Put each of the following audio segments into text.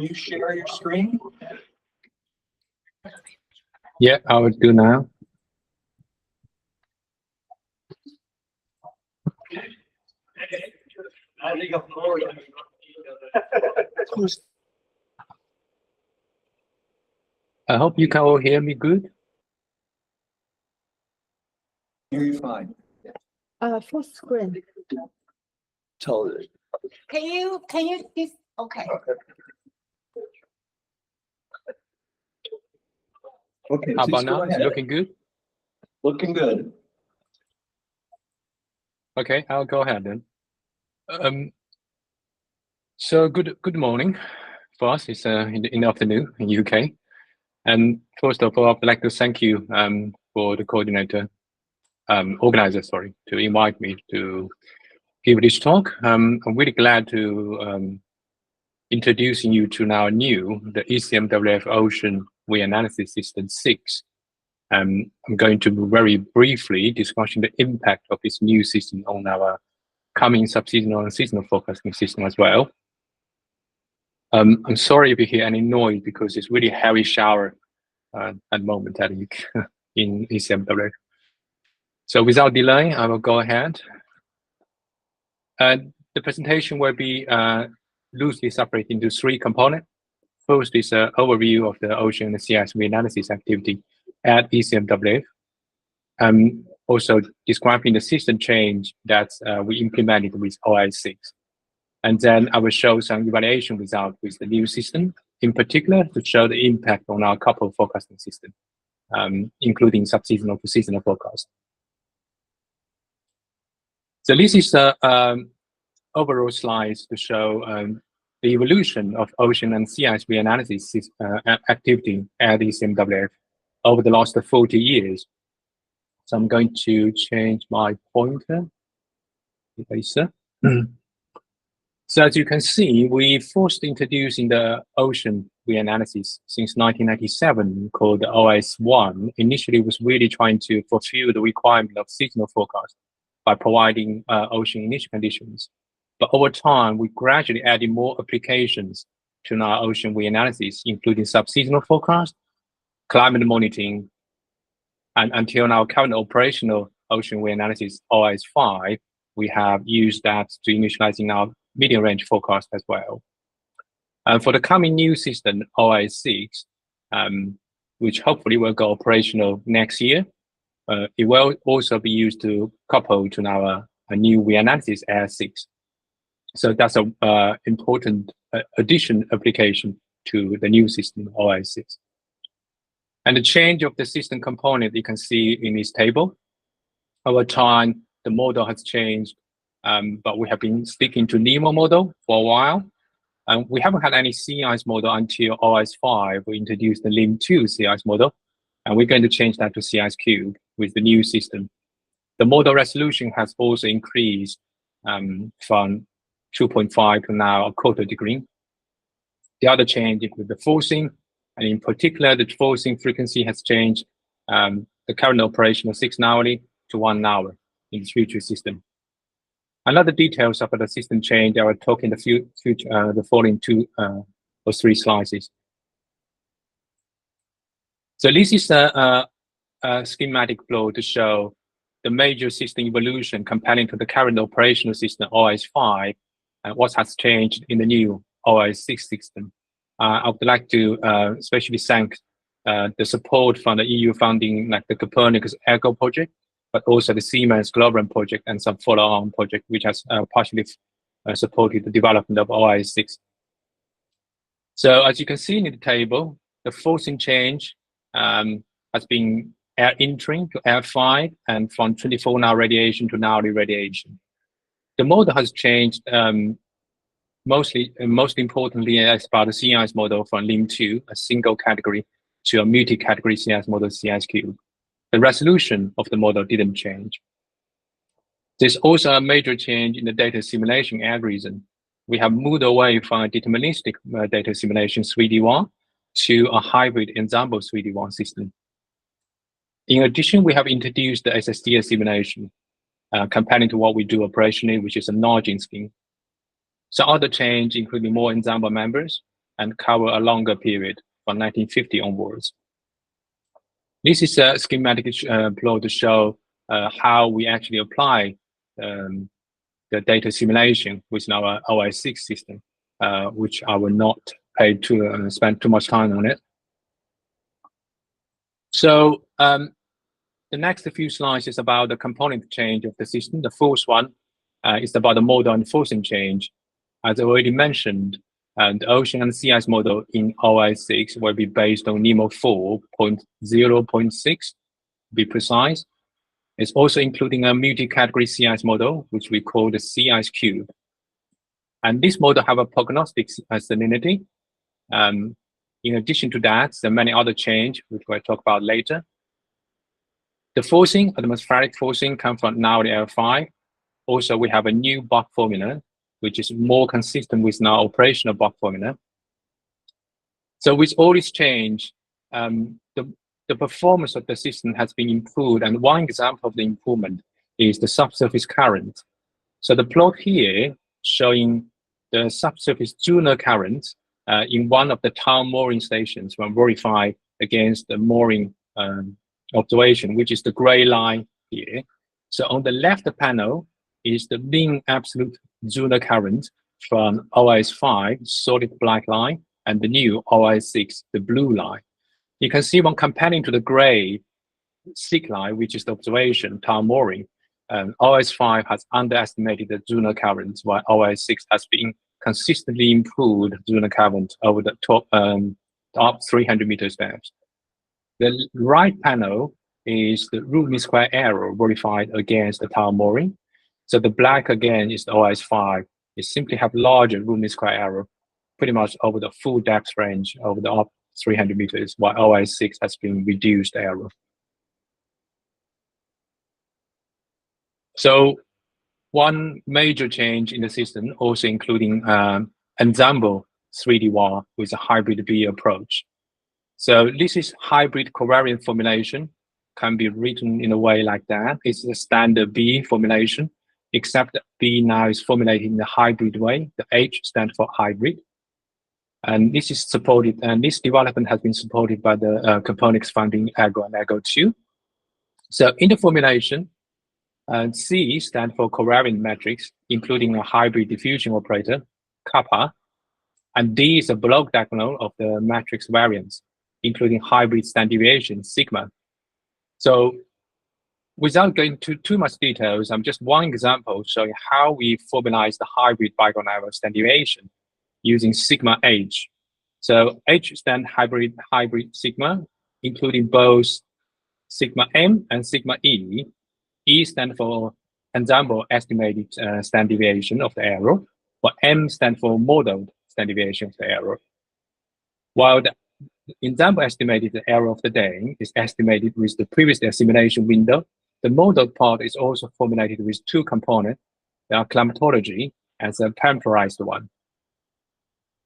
you share your screen? Yeah, I will do now. I hope you can all hear me good. Hear you fine. Full screen. Totally. Can you this okay. Okay, How please about go now? Is it ahead. looking good? Looking good. Okay, I'll go ahead then. So good morning for us. It's in the afternoon in UK. And first of all, I'd like to thank you for the coordinator, organizer, sorry, to invite me to give this talk. I'm really glad to introducing you to now the ECMWF Ocean Reanalysis System 6. I'm going to very briefly discussing the impact of this new system on our coming subseasonal and seasonal forecasting system as well. I'm sorry if you hear any noise because it's really heavy shower at the moment in ECMWF. So without delay, I will go ahead. The presentation will be loosely separated into three components. First is an overview of the ocean and sea ice reanalysis activity at ECMWF. Also describing the system change that we implemented with ORAS6. And then I will show some evaluation results with the new system, in particular to show the impact on our couple forecasting system, including subseasonal to seasonal forecast. So this is the overall slides to show the evolution of ocean and sea ice reanalysis activity at ECMWF over the last 40 years. So I'm going to change my pointer. Later. So as you can see, we first introduced in the ocean reanalysis since 1997, called the ORAS1. Initially, was really trying to fulfill the requirement of seasonal forecast by providing ocean initial conditions. But over time, we gradually added more applications to our ocean reanalysis, including subseasonal forecast, climate monitoring, and until now, current operational ocean reanalysis ORAS5, we have used that to initializing our medium range forecast as well. And for the coming new system, ORAS6, which hopefully will go operational next year, it will also be used to couple to our new reanalysis AS6. So that's an important addition application to the new system ORAS6. And the change of the system component you can see in this table. Over time, the model has changed, but we have been sticking to NEMO model for a while. And we haven't had any sea ice model until ORAS5. We introduced the LIM2 sea ice model, and we're going to change that to sea ice cube with the new system. The model resolution has also increased from 2.5 to now a quarter degree. The other change is with the forcing, and in particular, the forcing frequency has changed the current operation of 6 hourly to 1 hour in the future system. Another details about the system change, I will talk in the following 2 or 3 slides. So this is a schematic flow to show the major system evolution comparing to the current operational system ORAS5 and what has changed in the new ORAS6 system. I would like to especially thank the support from the EU funding, like the Copernicus ECHO project, but also the Siemens GLORe project and some follow-on project, which has partially supported the development of ORAS6. So as you can see in the table, the forcing change has been air entering to air 5 and from 24-hour radiation to hourly radiation. The model has changed most importantly as part of the sea ice model from LIM2, a single category, to a multi-category sea ice model, sea ice cube. The resolution of the model didn't change. There's also a major change in the data simulation algorithm. We have moved away from a deterministic data simulation 3D1 to a hybrid ensemble 3D1 system. In addition, we have introduced the SSD assimilation, comparing to what we do operationally, which is a margin scheme. So other change, including more ensemble members, and cover a longer period from 1950 onwards. This is a schematic plot to show how we actually apply the data simulation within our ORAS6 system, which I will not spend too much time on it. So the next few slides is about the component change of the system. The first one is about the model and forcing change. As I already mentioned, the ocean and sea ice model in ORAS6 will be based on NEMO 4.0.6, to be precise. It's also including a multi-category sea ice model, which we call the sea ice cube. And this model have a prognostic salinity. In addition to that, there are many other changes, which we'll talk about later. The forcing, atmospheric forcing, comes from NOAA L5. Also, we have a new Buck formula, which is more consistent with our operational Buck formula. So with all this change, the performance of the system has been improved. And one example of the improvement is the subsurface current. So the plot here showing the subsurface Juno current in one of the town mooring stations when verified against the mooring observation, which is the gray line here. So on the left panel is the mean absolute Juno current from ORAS5, solid black line, and the new ORAS6, the blue line. You can see when comparing to the gray thick line, which is the observation, town mooring, ORAS5 has underestimated the Juno current, while ORAS6 has been consistently improved Juno current over the top 300 meters depth. The right panel is the root mean square error verified against the town mooring. So the black again is the ORAS5. It simply have larger root mean square error, pretty much over the full depth range over the up 300 meters, while ORAS6 has been reduced error. So one major change in the system, also including ensemble 3D WAR with a hybrid B approach. So this is hybrid covariant formulation, can be written in a way like that. It's a standard B formulation, except that B now is formulated in the hybrid way. The H stands for hybrid. And this is supported, and this development has been supported by the Copernicus funding ERGO and ERGO2. So in the formulation, C stands for covariant matrix, including a hybrid diffusion operator, kappa, and D is a block diagonal of the matrix variance, including hybrid standard deviation, sigma. So without going into too much details, I'm just one example showing how we formalize the hybrid bigonal standard deviation using sigma H. So H stands hybrid sigma, including both sigma M and sigma E. E stands for ensemble estimated standard deviation of the error, while M stands for modeled standard deviation of the error. While the ensemble estimated error of the day is estimated with the previous assimilation window, the modeled part is also formulated with two components. They are climatology and the parameterized one.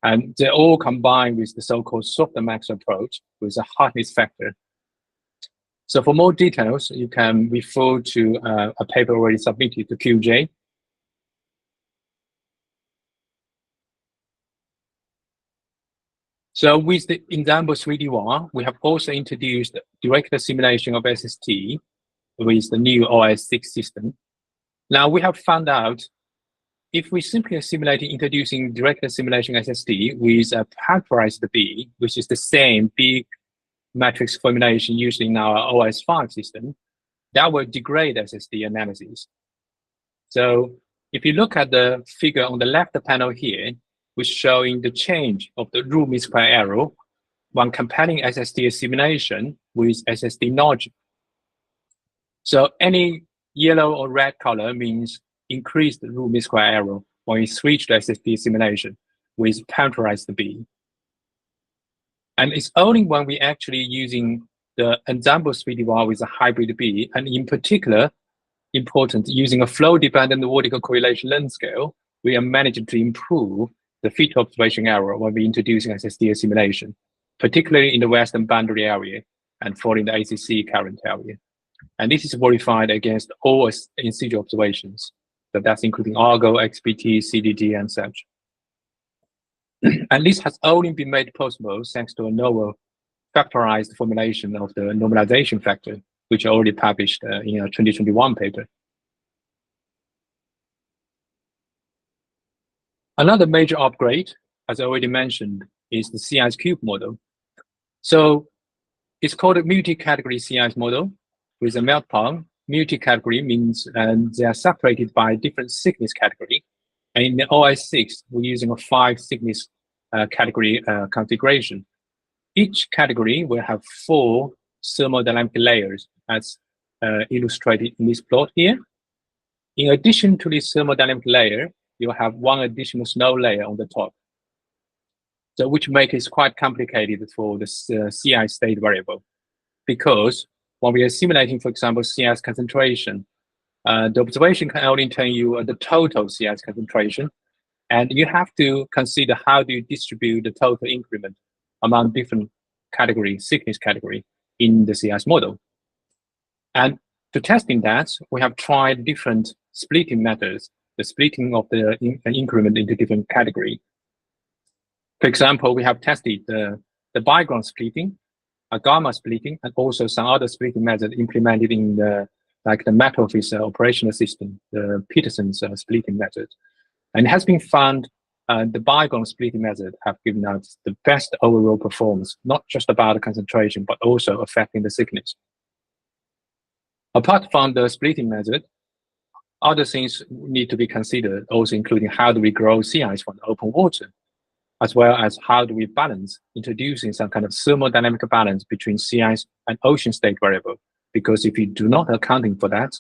And they all combine with the so-called soft max approach with a hardness factor. So for more details, you can refer to a paper already submitted to QJ. So with the example 3D WAR, we have also introduced direct assimilation of SST with the new ORAS6 system. Now we have found out if we simply assimilate introducing direct assimilation SST with a parameterized B, which is the same B matrix formulation used in our ORAS5 system, that will degrade SST analysis. So if you look at the figure on the left panel here, which is showing the change of the root mean square error when comparing SST assimilation with SST knowledge. So any yellow or red color means increased root mean square error when you switch to SST assimilation with parameterized B. And it's only when we actually using the ensemble 3D WAR with a hybrid B, and in particular, important, using a flow-dependent vertical correlation length scale, we are managing to improve the feature observation error when we introducing SST assimilation, particularly in the western boundary area and following the ACC current area. And this is verified against all in situ observations. So that's including Argo, XPT, CDD, and such. And this has only been made possible thanks to a novel factorized formulation of the normalization factor, which I already published in a 2021 paper. Another major upgrade, as I already mentioned, is the CIS cube model. So it's called a multi-category CIS model with a meltdown. Multi-category means they are separated by different thickness category. And in the ORAS6, we're using a 5 thickness category configuration. Each category will have 4 thermodynamic layers, as illustrated in this plot here. In addition to this thermodynamic layer, you have 1 additional snow layer on the top. So which makes it quite complicated for the CI state variable. Because when we are simulating, for example, CIS concentration, the observation can only tell you the total CIS concentration. And you have to consider how do you distribute the total increment among different categories, thickness category in the CIS model. And to testing that, we have tried different splitting methods, the splitting of the increment into different categories. For example, we have tested the bigram splitting, a gamma splitting, and also some other splitting methods implemented in the McAfee's operational system, the Peterson's splitting method. And it has been found the bigram splitting method have given us the best overall performance, not just about the concentration, but also affecting the thickness. Apart from the splitting method, other things need to be considered, also including how do we grow sea ice from the open water, as well as how do we balance, introducing some kind of thermodynamic balance between sea ice and ocean state variable. Because if you do not accounting for that,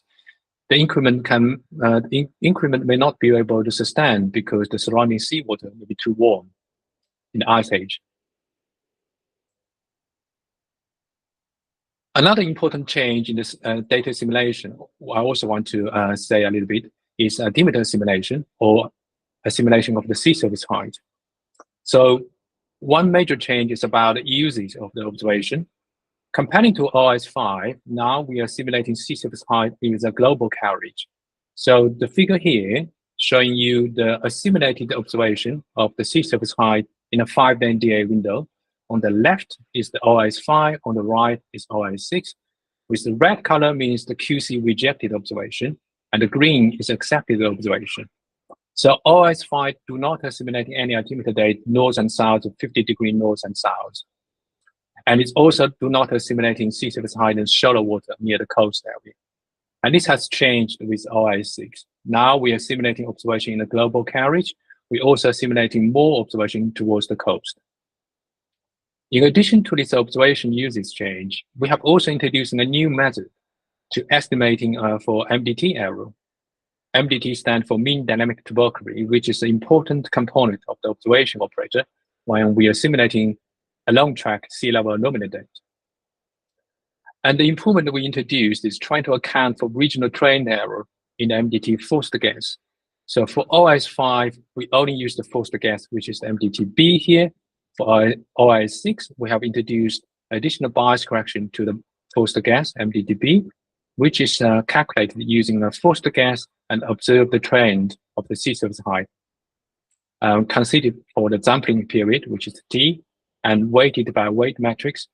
the increment may not be able to sustain because the surrounding seawater may be too warm in the ice age. Another important change in this data simulation, I also want to say a little bit, is a diameter simulation or a simulation of the sea surface height. So one major change is about the usage of the observation. Comparing to ORAS5, now we are simulating sea surface height with a global coverage. So the figure here showing you the assimilated observation of the sea surface height in a 5-day DA window. On the left is the ORAS5, on the right is ORAS6. With the red color means the QC rejected observation, and the green is accepted observation. So ORAS5 do not assimilate any altimeter date north and south of 50° north and south. And it's also do not assimilate in sea surface height in shallow water near the coast area. And this has changed with ORAS6. Now we are simulating observation in a global carriage. We're also simulating more observation towards the coast. In addition to this observation usage change, we have also introduced a new method to estimating for MDT error. MDT stands for mean dynamic topography, which is an important component of the observation operator when we are simulating a long track sea level nominal date. And the improvement that we introduced is trying to account for regional train error in the MDT forced gas. So for ORAS5, we only use the forced gas, which is the MDT-B here. For ORAS6, we have introduced additional bias correction to the forced gas, MDT-B, which is calculated using the forced gas and observe the trend of the sea surface height. Considered for the sampling period, which is T, and weighted by weight matrix,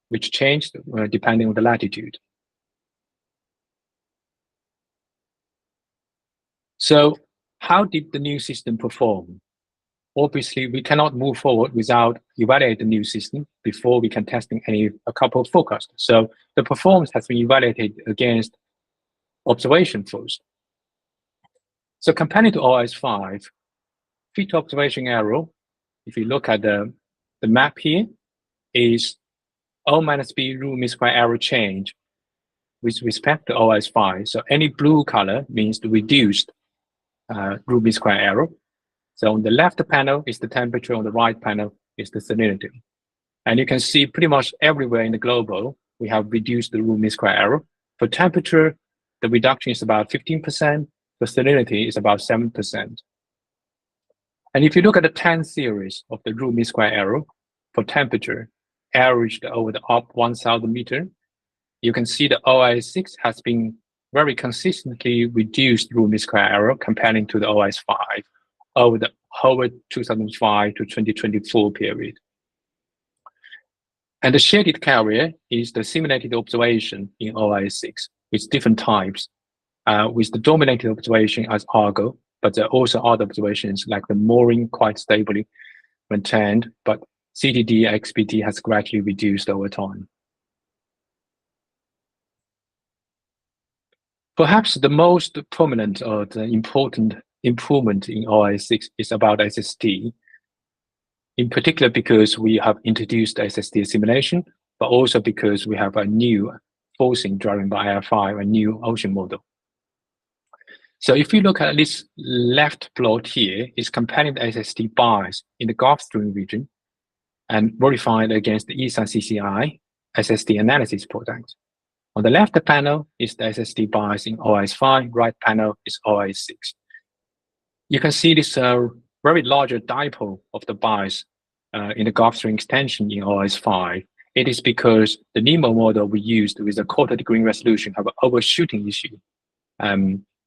which changed depending on the latitude. So how did the new system perform? Obviously, we cannot move forward without evaluating the new system before we can test a couple of forecasts. So the performance has been evaluated against observation first. So comparing to ORAS5, fit observation error, if you look at the map here, is O minus B root mean square error change with respect to ORAS5. So any blue color means the reduced root mean square error. So on the left panel is the temperature, on the right panel is the salinity. And you can see pretty much everywhere in the global, we have reduced the root mean square error. For temperature, the reduction is about 15%. For salinity is about 7%. And if you look at the 10 series of the root mean square error for temperature, averaged over the up 1,000 meters, you can see the ORAS6 has been very consistently reduced root mean square error comparing to the ORAS5. over the whole 2005 to 2024 period. And the shaded carrier is the simulated observation in ORAS6 with different types, with the dominated observation as Argo, but there are also other observations like the mooring quite stably maintained, but CTD XPT has gradually reduced over time. Perhaps the most prominent or the important improvement in ORAS6 is about SST, in particular because we have introduced SST assimilation, but also because we have a new forcing driven by IR5, a new ocean model. So if you look at this left plot here, it's comparing the SST bias in the Gulf Stream region and verified against the ESA-CCI SST analysis product. On the left panel is the SST bias in ORAS5, right panel is ORAS6. You can see this very large dipole of the bias in the Gulf Stream extension in ORAS5. It is because the NEMO model we used with a quarter-degree resolution have an overshooting issue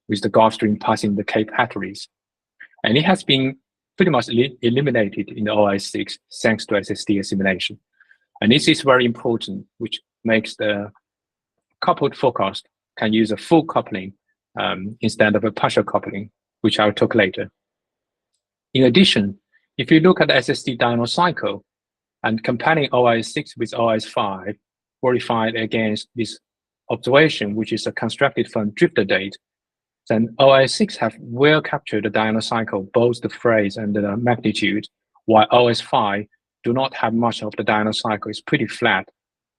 with the Gulf Stream passing the Cape Hatteras. And it has been pretty much eliminated in the ORAS6 thanks to SST assimilation. And this is very important, which makes the coupled forecast can use a full coupling instead of a partial coupling, which I'll talk later. In addition, if you look at the SST diurnal cycle and comparing ORAS6 with ORAS5, verified against this observation, which is constructed from drifter date, then ORAS6 have well captured the diurnal cycle, both the phase and the magnitude, while ORAS5 do not have much of the diurnal cycle. It's pretty flat.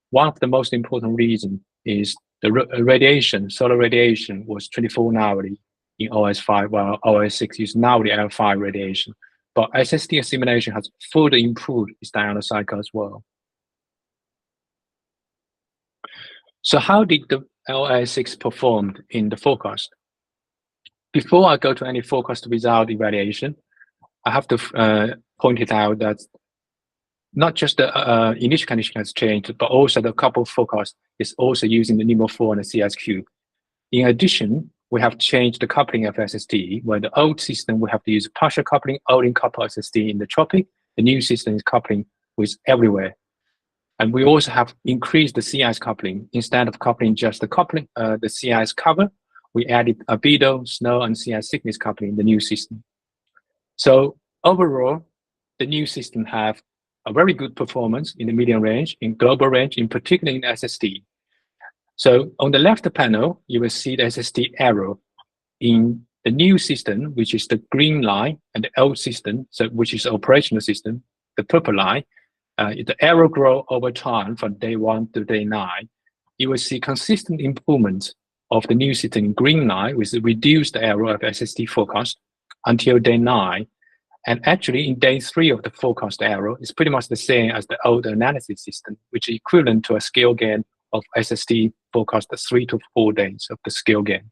One of the most important reasons is the radiation, solar radiation was 24 hourly in ORAS5, while ORAS6 is now the L5 radiation. But SST assimilation has further improved its diurnal cycle as well. So how did the ORAS6 perform in the forecast? Before I go to any forecast result evaluation, I have to point it out that not just the initial condition has changed, but also the coupled forecast is also using the NEMO4 and the CSQ. In addition, we have changed the coupling of SST, where the old system we have to use partial coupling, only couple SST in the tropic. The new system is coupling with everywhere. And we also have increased the sea ice coupling. Instead of coupling just the coupling, the sea ice cover, we added albedo, snow, and sea ice thickness coupling in the new system. So overall, the new system have a very good performance in the medium range, in global range, in particular in SST. So on the left panel, you will see the SST arrow in the new system, which is the green line, and the old system, so which is the operational system, the purple line. The arrow grow over time from day 1 to day 9. You will see consistent improvement of the new system in green line with a reduced error of SST forecast until day 9. And actually, in day 3 of the forecast error, it's pretty much the same as the old analysis system, which is equivalent to a scale gain of SST forecast 3 to 4 days of the scale gain.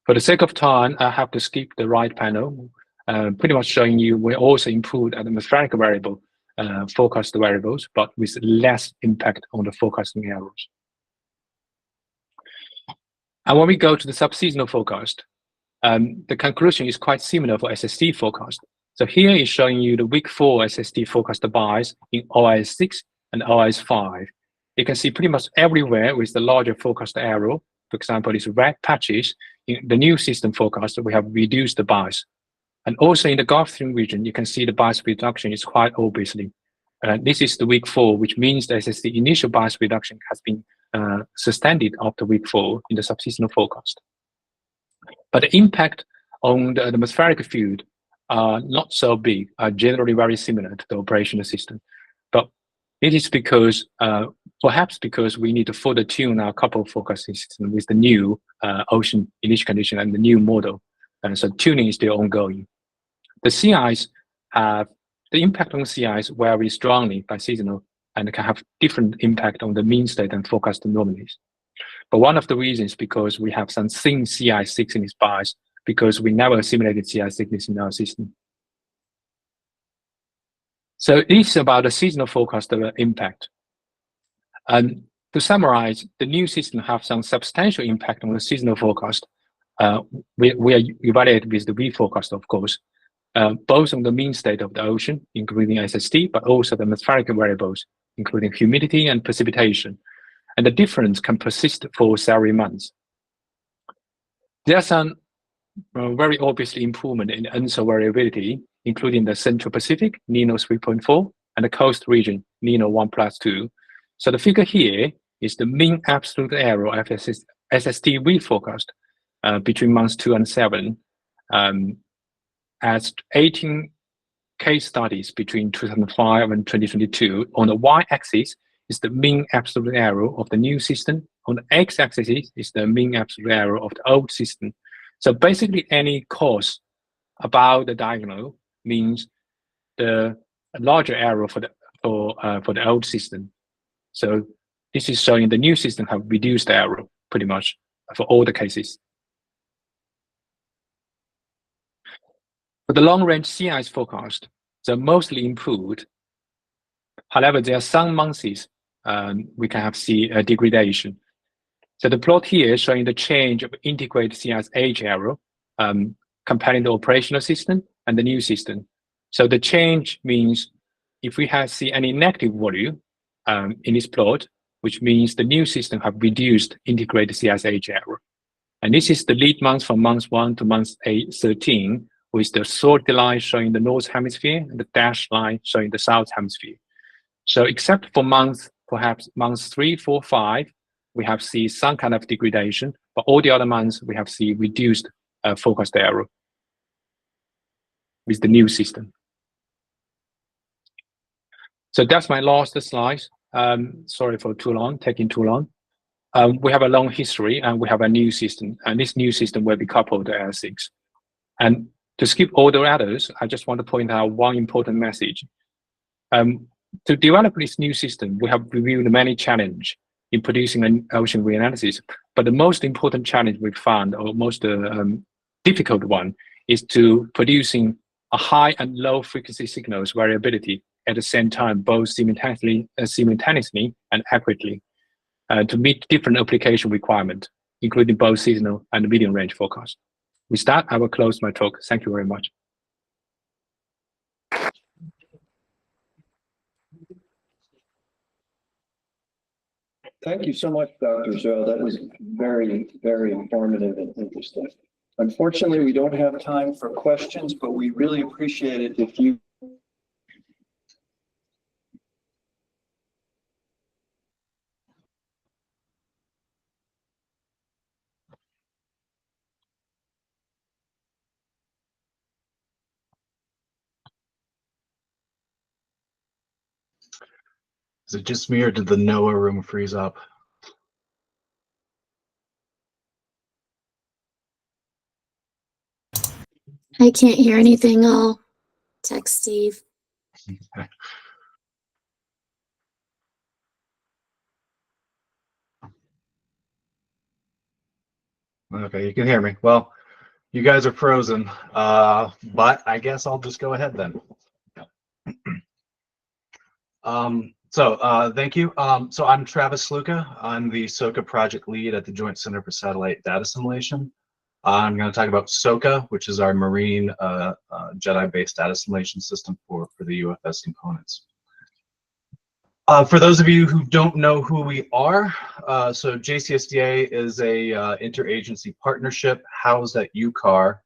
For the sake of time, I have to skip the right panel, pretty much showing you we also improved atmospheric variable forecast variables, but with less impact on the forecasting errors. And when we go to the subseasonal forecast, the conclusion is quite similar for SST forecast. So here is showing you the week 4 SST forecast bias in ORAS6 and ORAS5. You can see pretty much everywhere with the larger forecast arrow. For example, these red patches in the new system forecast, we have reduced the bias. And also in the Gulf Stream region, you can see the bias reduction is quite obviously. This is the week 4, which means the SST initial bias reduction has been sustained after week 4 in the subseasonal forecast. But the impact on the atmospheric field are not so big, are generally very similar to the operational system. But it is because, perhaps because we need to further tune our coupled forecasting system with the new ocean initial condition and the new model. And so tuning is still ongoing. The sea ice have, the impact on sea ice vary strongly by seasonal and can have different impact on the mean state and forecast anomalies. But one of the reasons because we have some thin sea ice thickness bias because we never simulated sea ice thickness in our system. So it's about the seasonal forecast impact. And to summarize, the new system have some substantial impact on the seasonal forecast. We are evaluated with the V forecast, of course. both on the mean state of the ocean, including SST, but also the atmospheric variables, including humidity and precipitation. And the difference can persist for several months. There are some very obviously improvement in ENSO variability, including the Central Pacific, NINO 3.4, and the coast region, NINO 1+2. So the figure here is the mean absolute error of SST reforecast between months 2 and 7, as 18 case studies between 2005 and 2022. On the y-axis is the mean absolute error of the new system. On the x-axis is the mean absolute error of the old system. So basically, any cause about the diagonal means the larger error for the old system. So this is showing the new system have reduced the error pretty much for all the cases. For the long-range sea ice forecast, they're mostly improved. However, there are some months we can have sea degradation. So the plot here is showing the change of integrated sea ice age error, comparing the operational system and the new system. So the change means if we see any negative value in this plot, which means the new system have reduced integrated sea ice age error. And this is the lead month from month 1 to month 13, with the solid line showing the north hemisphere and the dashed line showing the south hemisphere. So except for perhaps months 3, 4, 5, we have seen some kind of degradation, but all the other months we have seen reduced forecast error with the new system. So that's my last slide. Sorry for taking too long. We have a long history and we have a new system, and this new system will be coupled to L6. And to skip all the others, I just want to point out one important message. To develop this new system, we have reviewed many challenges in producing an ocean reanalysis, but the most important challenge we found, or most difficult one, is to producing a high and low frequency signals variability at the same time, both simultaneously and accurately, to meet different application requirements, including both seasonal and medium range forecast. With that, I will close my talk. Thank you very much. Thank you so much, Dr. Zhou. That was very, very informative and interesting. Unfortunately, we don't have time for questions, but we really appreciate it if you Is it just me or did the NOAA room freeze up? I can't hear anything. I'll text Steve. Okay, you can hear me. Well, you guys are frozen, but I guess I'll just go ahead then. Thank you. So I'm Travis Sluka. I'm the SOCA project lead at the Joint Center for Satellite Data Assimilation. I'm going to talk about SOCA, which is our marine JEDI-based data assimilation system for the UFS components. For those of you who don't know who we are, so JCSDA is a interagency partnership housed at UCAR,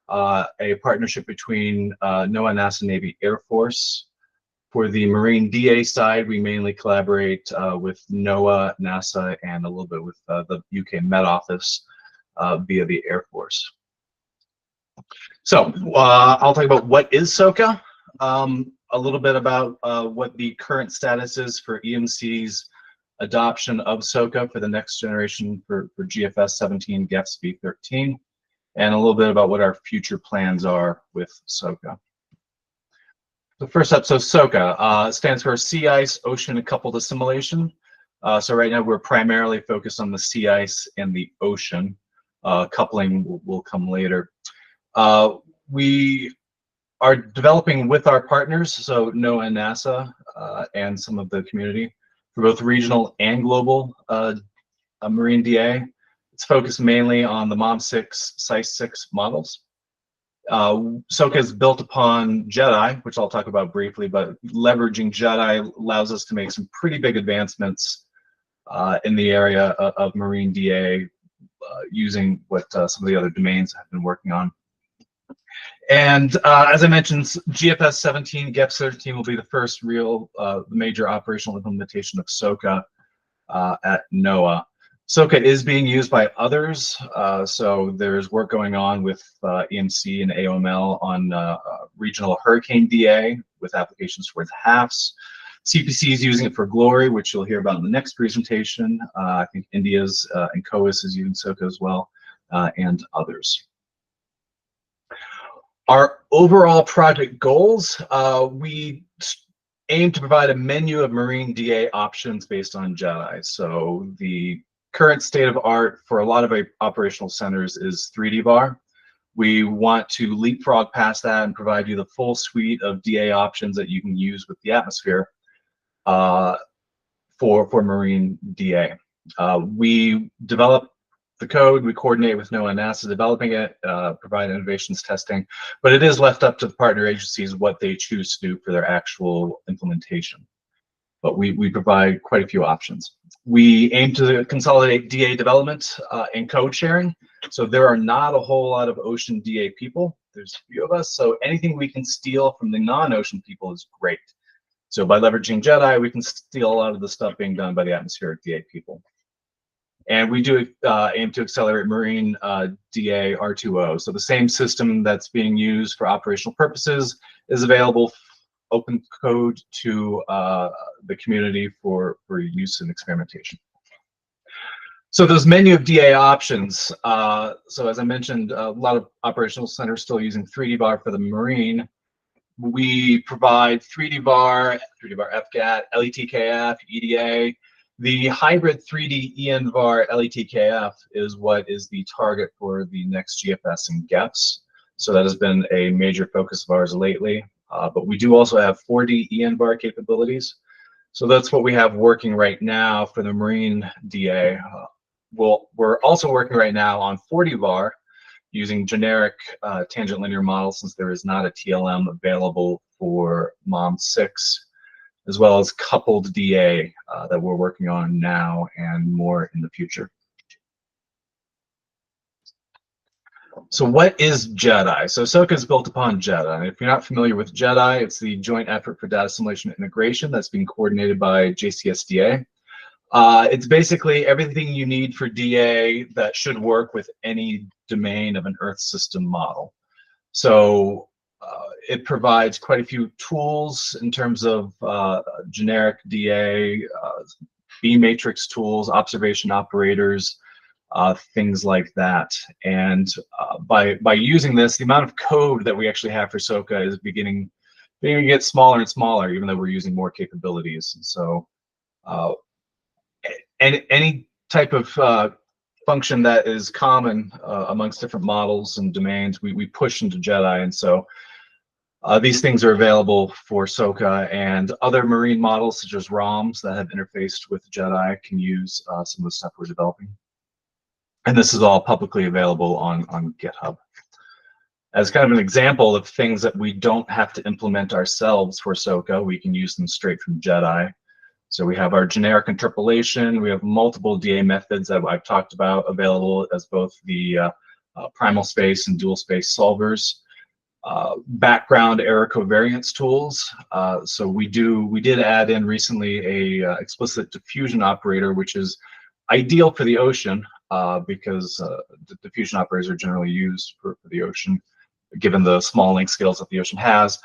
a partnership between NOAA, NASA, Navy, Air Force. For the Marine DA side, we mainly collaborate with NOAA, NASA, and a little bit with the UK Met Office via the Air Force. So I'll talk about what is SOCA, a little bit about what the current status is for EMC's adoption of SOCA for the next generation for GFS 17, GFS 13, and a little bit about what our future plans are with SOCA. So first up, so SOCA stands for Sea Ice Ocean Coupled Assimilation. So right now we're primarily focused on the sea ice and the ocean. Coupling will come later. We are developing with our partners, so NOAA and NASA and some of the community, for both regional and global marine DA. It's focused mainly on the MOM6, SICE 6 models. SOCA is built upon JEDI, which I'll talk about briefly, but leveraging JEDI allows us to make some pretty big advancements in the area of marine DA using what some of the other domains have been working on. And as I mentioned, GFS 17, GEF 13 will be the first real major operational implementation of SOCA at NOAA. SOCA is being used by others, so there's work going on with EMC and AOML on regional hurricane DA with applications towards HAFs. CPC is using it for GLORe, which you'll hear about in the next presentation. I think India's and COAS is using SOCA as well, and others. Our overall project goals, we aim to provide a menu of marine DA options based on JEDI. So the current state of art for a lot of operational centers is 3D VAR. We want to leapfrog past that and provide you the full suite of DA options that you can use with the atmosphere for marine DA. We develop the code, we coordinate with NOAA and NASA developing it, provide innovations testing, but it is left up to the partner agencies what they choose to do for their actual implementation. But we provide quite a few options. We aim to consolidate DA development and code sharing. So there are not a whole lot of ocean DA people. There's a few of us, so anything we can steal from the non-ocean people is great. So by leveraging JEDI, we can steal a lot of the stuff being done by the atmospheric DA people. And we do aim to accelerate marine DA R2O. So the same system that's being used for operational purposes is available open code to the community for use and experimentation. So those menu of DA options. So as I mentioned, a lot of operational centers still using 3D VAR for the marine. We provide 3D VAR, 3D VAR FGAT, LETKF, EDA. The hybrid 3D ENVAR LETKF is what is the target for the next GFS and GEFs. So that has been a major focus of ours lately. But we do also have 4D ENVAR capabilities. So that's what we have working right now for the marine DA. We're also working right now on 4D VAR using generic tangent linear models, since there is not a TLM available for MOM6, as well as coupled DA that we're working on now and more in the future. So what is JEDI? So SOCA is built upon JEDI. If you're not familiar with JEDI, it's the Joint Effort for Data Assimilation and Integration that's being coordinated by JCSDA. It's basically everything you need for DA that should work with any domain of an Earth system model. So it provides quite a few tools in terms of generic DA, B matrix tools, observation operators, things like that. And by using this, the amount of code that we actually have for SOCA is beginning to get smaller and smaller, even though we're using more capabilities. And so any type of function that is common amongst different models and domains, we push into JEDI. And so these things are available for SOCA, and other marine models such as ROMs that have interfaced with JEDI can use some of the stuff we're developing. And this is all publicly available on GitHub. As kind of an example of things that we don't have to implement ourselves for SOCA, we can use them straight from JEDI. So we have our generic interpolation. We have multiple DA methods that I've talked about available as both the primal space and dual space solvers. Background error covariance tools. So we did add in recently a explicit diffusion operator, which is ideal for the ocean because the diffusion operators are generally used for the ocean, given the small length scales that the ocean has.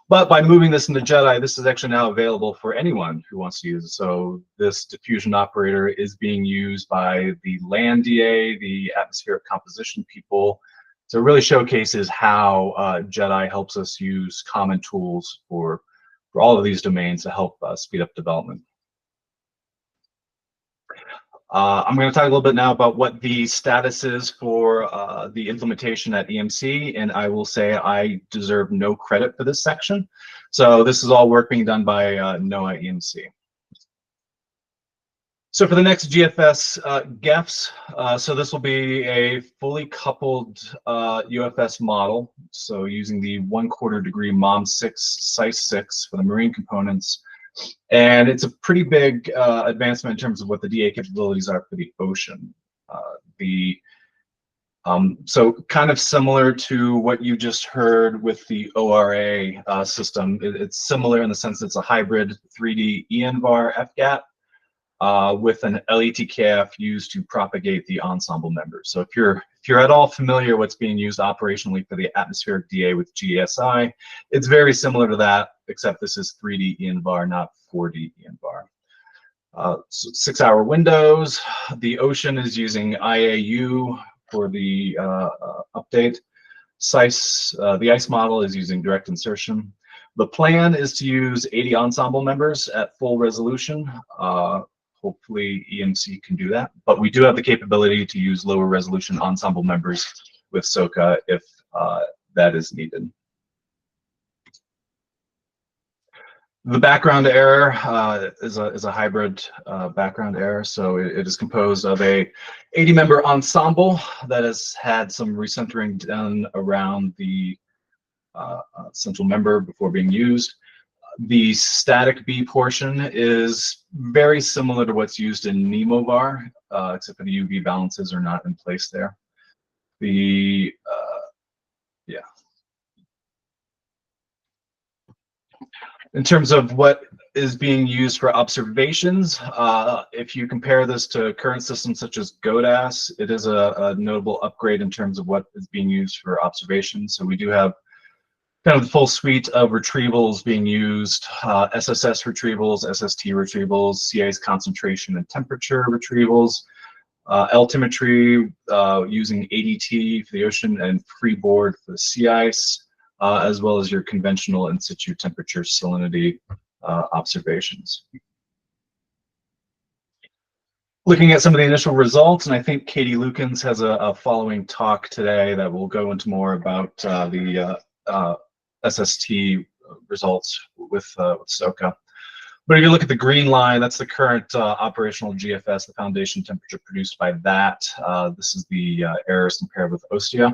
But by moving this into JEDI, this is actually now available for anyone who wants to use it. So this diffusion operator is being used by the land DA, the atmospheric composition people. So it really showcases how JEDI helps us use common tools for all of these domains to help speed up development. I'm going to talk a little bit now about what the status is for the implementation at EMC, and I will say I deserve no credit for this section. So this is all work being done by NOAA EMC. So for the next GFS GEFs, so this will be a fully coupled UFS model. So using the 1/4 degree MOM6 size 6 for the marine components. And it's a pretty big advancement in terms of what the DA capabilities are for the ocean. So kind of similar to what you just heard with the ORA system. It's similar in the sense it's a hybrid 3D ENVAR FGAT with an LETKF used to propagate the ensemble members. So if you're at all familiar what's being used operationally for the atmospheric DA with GSI, it's very similar to that, except this is 3D ENVAR, not 4D ENVAR. So 6-hour windows. The ocean is using IAU for the update. The ICE model is using direct insertion. The plan is to use 80 ensemble members at full resolution. Hopefully EMC can do that, but we do have the capability to use lower resolution ensemble members with SOCA if that is needed. The background error is a hybrid background error. So it is composed of a 80-member ensemble that has had some recentering done around the central member before being used. The static B portion is very similar to what's used in NEMOVAR, except for the UV balances are not in place there. In terms of what is being used for observations, if you compare this to current systems such as GODAS, it is a notable upgrade in terms of what is being used for observations. So we do have kind of the full suite of retrievals being used, SSS retrievals, SST retrievals, sea ice concentration and temperature retrievals, altimetry using ADT for the ocean and freeboard for the sea ice, as well as your conventional in situ temperature salinity observations. Looking at some of the initial results, and I think Katie Lukens has a following talk today that will go into more about the SST results with SOCA. But if you look at the green line, that's the current operational GFS, the foundation temperature produced by that. This is the errors compared with OSTIA.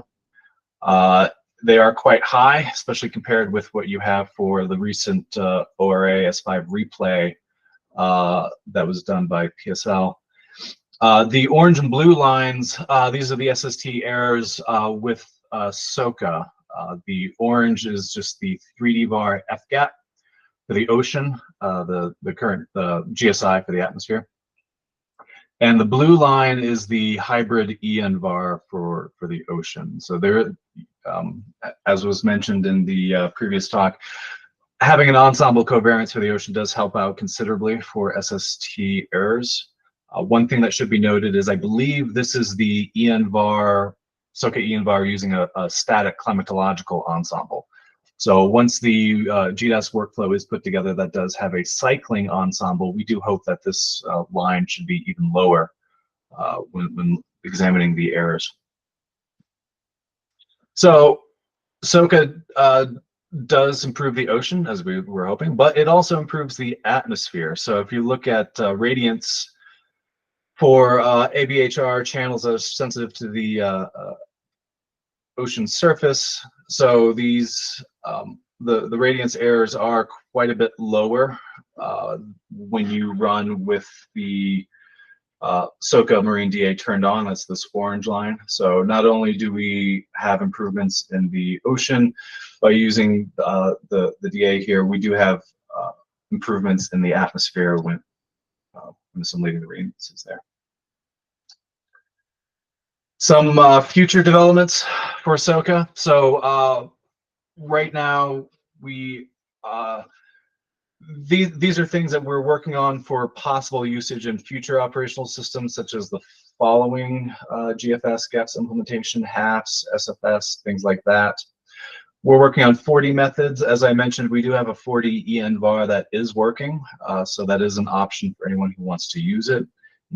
They are quite high, especially compared with what you have for the recent ORA S5 replay that was done by PSL. The orange and blue lines, these are the SST errors with SOCA. The orange is just the 3D VAR FGAT for the ocean, the current GSI for the atmosphere. And the blue line is the hybrid ENVAR for the ocean. So there, as was mentioned in the previous talk, having an ensemble covariance for the ocean does help out considerably for SST errors. One thing that should be noted is I believe this is the ENVAR, SOCA ENVAR using a static climatological ensemble. So once the GDAS workflow is put together that does have a cycling ensemble, we do hope that this line should be even lower when examining the errors. So SOCA does improve the ocean, as we were hoping, but it also improves the atmosphere. So if you look at radiance for ABHR channels that are sensitive to the ocean surface, so these the radiance errors are quite a bit lower when you run with the SOCA Marine DA turned on. That's this orange line. So not only do we have improvements in the ocean by using the DA here, we do have improvements in the atmosphere when assimilating the radiance is there. Some future developments for SOCA. So right now, these are things that we're working on for possible usage in future operational systems, such as the following GFS, GEFS implementation, HAFS, SFS, things like that. We're working on 4D methods. As I mentioned, we do have a 4D ENVAR that is working, so that is an option for anyone who wants to use it.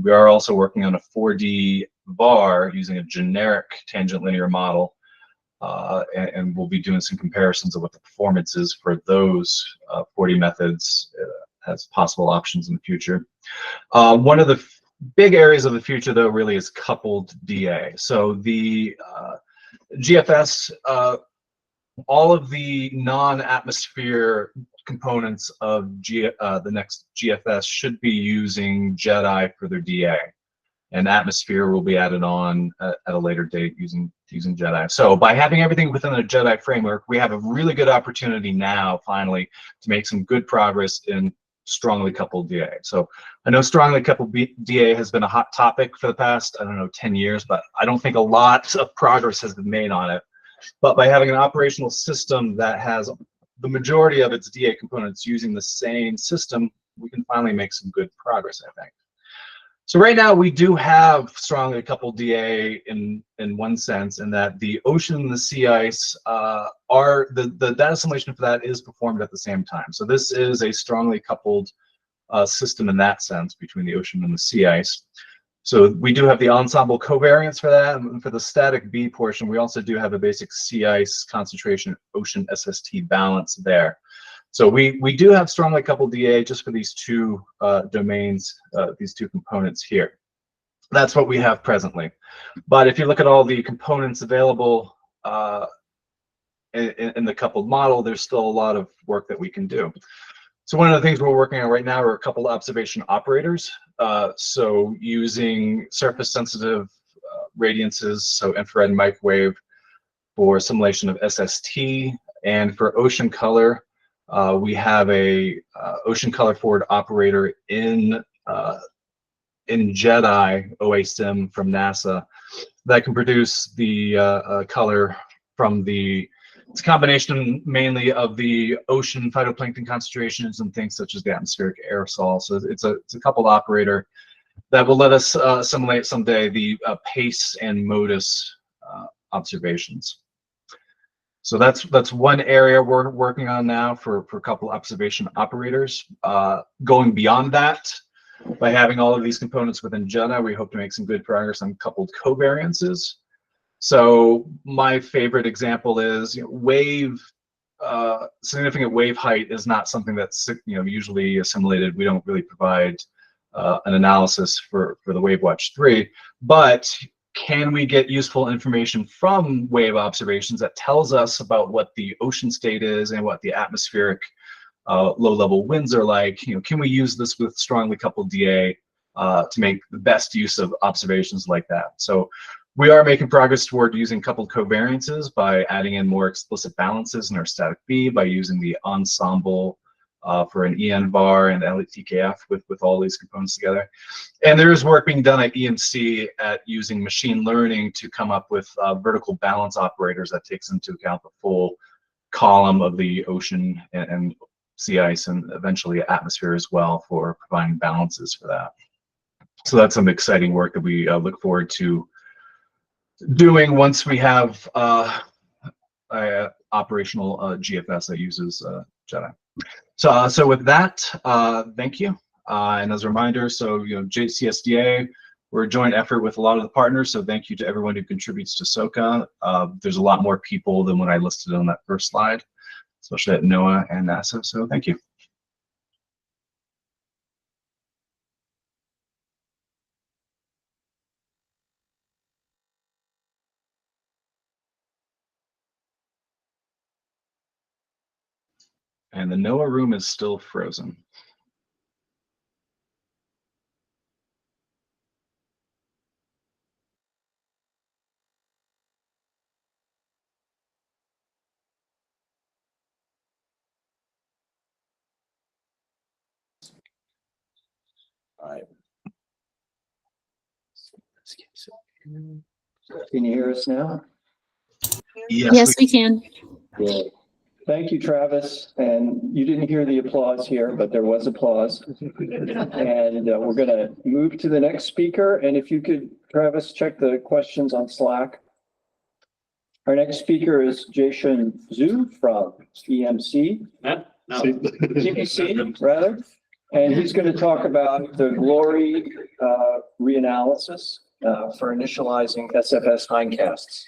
We are also working on a 4D VAR using a generic tangent linear model, and we'll be doing some comparisons of what the performance is for those 4D methods has possible options in the future. One of the big areas of the future, though, really is coupled DA. So the GFS, all of the non-atmosphere components of the next GFS should be using JEDI for their DA, and atmosphere will be added on at a later date using JEDI. So by having everything within the JEDI framework, we have a really good opportunity now, finally, to make some good progress in strongly coupled DA. So I know strongly coupled DA has been a hot topic for the past, I don't know, 10 years, but I don't think a lot of progress has been made on it. But by having an operational system that has the majority of its DA components using the same system, we can finally make some good progress, I think. So right now we do have strongly coupled DA in one sense, in that the ocean and the sea ice are, the data assimilation for that is performed at the same time. So this is a strongly coupled system in that sense between the ocean and the sea ice. So we do have the ensemble covariance for that, and for the static B portion, we also do have a basic sea ice concentration ocean SST balance there. So we do have strongly coupled DA just for these two domains, these two components here. That's what we have presently. But if you look at all the components available in the coupled model, there's still a lot of work that we can do. So one of the things we're working on right now are a couple of observation operators. So using surface sensitive radiances, so infrared and microwave for simulation of SST, and for ocean color, we have a ocean color forward operator in JEDI OASIM from NASA that can produce the color from the, it's a combination mainly of the ocean phytoplankton concentrations and things such as the atmospheric aerosol. So it's a coupled operator that will let us simulate someday the pace and modus observations. So that's one area we're working on now for a couple observation operators. Going beyond that, by having all of these components within JEDI, we hope to make some good progress on coupled covariances. So my favorite example is, significant wave height is not something that's usually assimilated. We don't really provide an analysis for the WaveWatch 3, but can we get useful information from wave observations that tells us about what the ocean state is and what the atmospheric low-level winds are like? Can we use this with strongly coupled DA to make the best use of observations like that? So we are making progress toward using coupled covariances by adding in more explicit balances in our static B, by using the ensemble for an EN var and LTKF with all these components together. And there is work being done at EMC at using machine learning to come up with vertical balance operators that takes into account the full column of the ocean and sea ice and eventually atmosphere as well, for providing balances for that. So that's some exciting work that we look forward to doing once we have operational GFS that uses JEDI. So with that, thank you. And as a reminder, so JCSDA, we're a joint effort with a lot of the partners. So thank you to everyone who contributes to SOCA. There's a lot more people than what I listed on that first slide, especially at NOAA and NASA. So thank you. And the NOAA room is still frozen. All right. Can you hear us now? Yes, we can. Yeah. Thank you, Travis. And you didn't hear the applause here, but there was applause. And we're going to move to the next speaker. And if you could, Travis, check the questions on Slack. Our next speaker is Jieshun Zhu from EMC. EPC, rather. And he's going to talk about the GLORe reanalysis for initializing SFS hindcasts.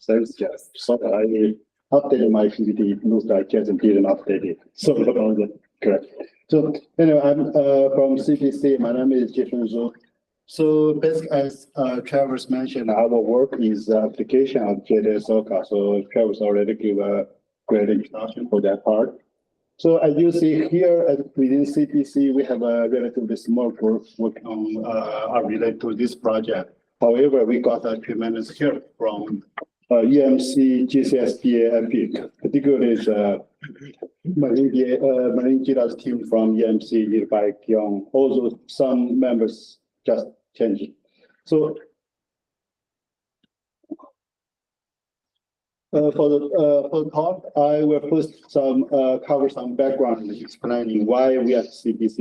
Thanks, Jeff. updated my PPT. It looks like Jason didn't update it. Sorry about that. Correct. So anyway, I'm from CPC. My name is Jieshun Zhu. So basically, as Travis mentioned, our work is application of JEDI SOCA. So Travis already gave a great introduction for that part. So as you see here within CPC, we have a relatively small group working on related to this project. However, we got a tremendous help from EMC, GCSDA, and PIC, particularly the Marine GIDA's team from EMC, led by Kyung. Also, some members just changed. So for the talk, I will first cover some background explaining why we at CPC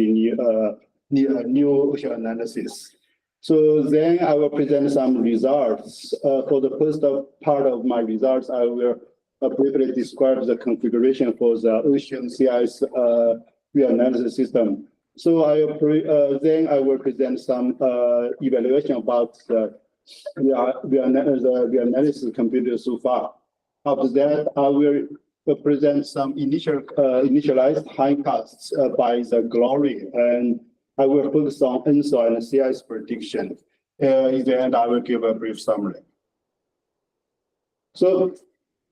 need a new ocean analysis. So then I will present some results. For the first part of my results, I will briefly describe the configuration for the ocean CIS reanalysis system. So then I will present some evaluation about the reanalysis computed so far. After that, I will present some initialized hindcasts by the GLORe, and I will focus on NSO and CIS prediction. In the end, I will give a brief summary. So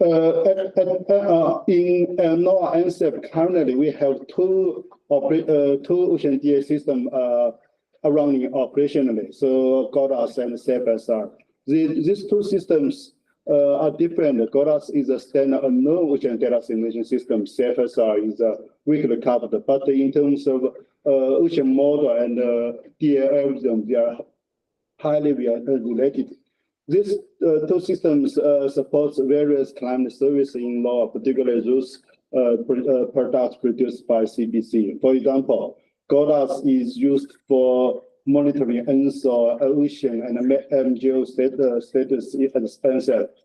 in NOAA NCEP, currently we have two ocean DA systems running operationally. So GODAS and CFSR. These two systems are different. GODAS is a standard unknown ocean data simulation system. CFSR is a weakly coupled, but in terms of ocean model and DA algorithm, they are highly related. These two systems support various climate services in NOAA, particularly those products produced by CPC. For example, GODAS is used for monitoring NSO, ocean, and MGO status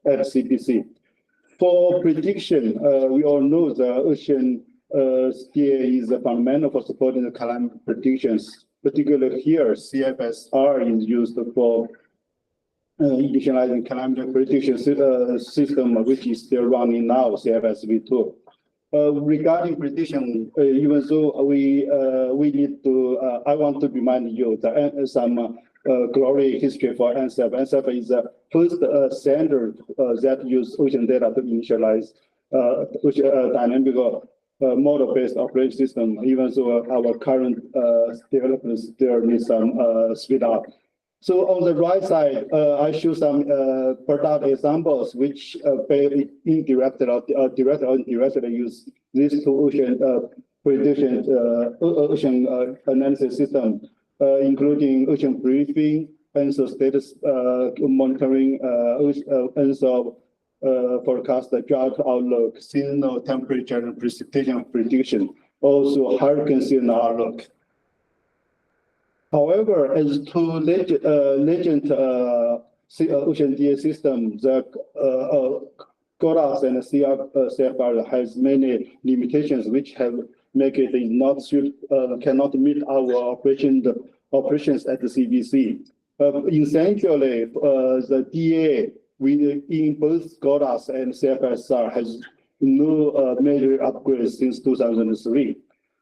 at CPC. For prediction, we all know the ocean DA is fundamental for supporting the climate predictions. Particularly here, CFSR is used for initializing climate prediction system, which is still running now, CFSV2. Regarding prediction, even though we need to, I want to remind you that some GLORe history for NCEP. NCEP is the first standard that use ocean data to initialize dynamic model-based operation system. Even though our current developments still need some speed up. So on the right side, I show some product examples which indirectly or directly use these two ocean prediction ocean analysis system, including ocean briefing, ENSO status monitoring, ENSO forecast, drought outlook, seasonal temperature and precipitation prediction, also hurricane seasonal outlook. However, as to legend ocean DA system, the GODAS and CFR has many limitations, which have make it not cannot meet our operations at the CBC. Essentially, the DA in both GODAS and CFSR has no major upgrades since 2003.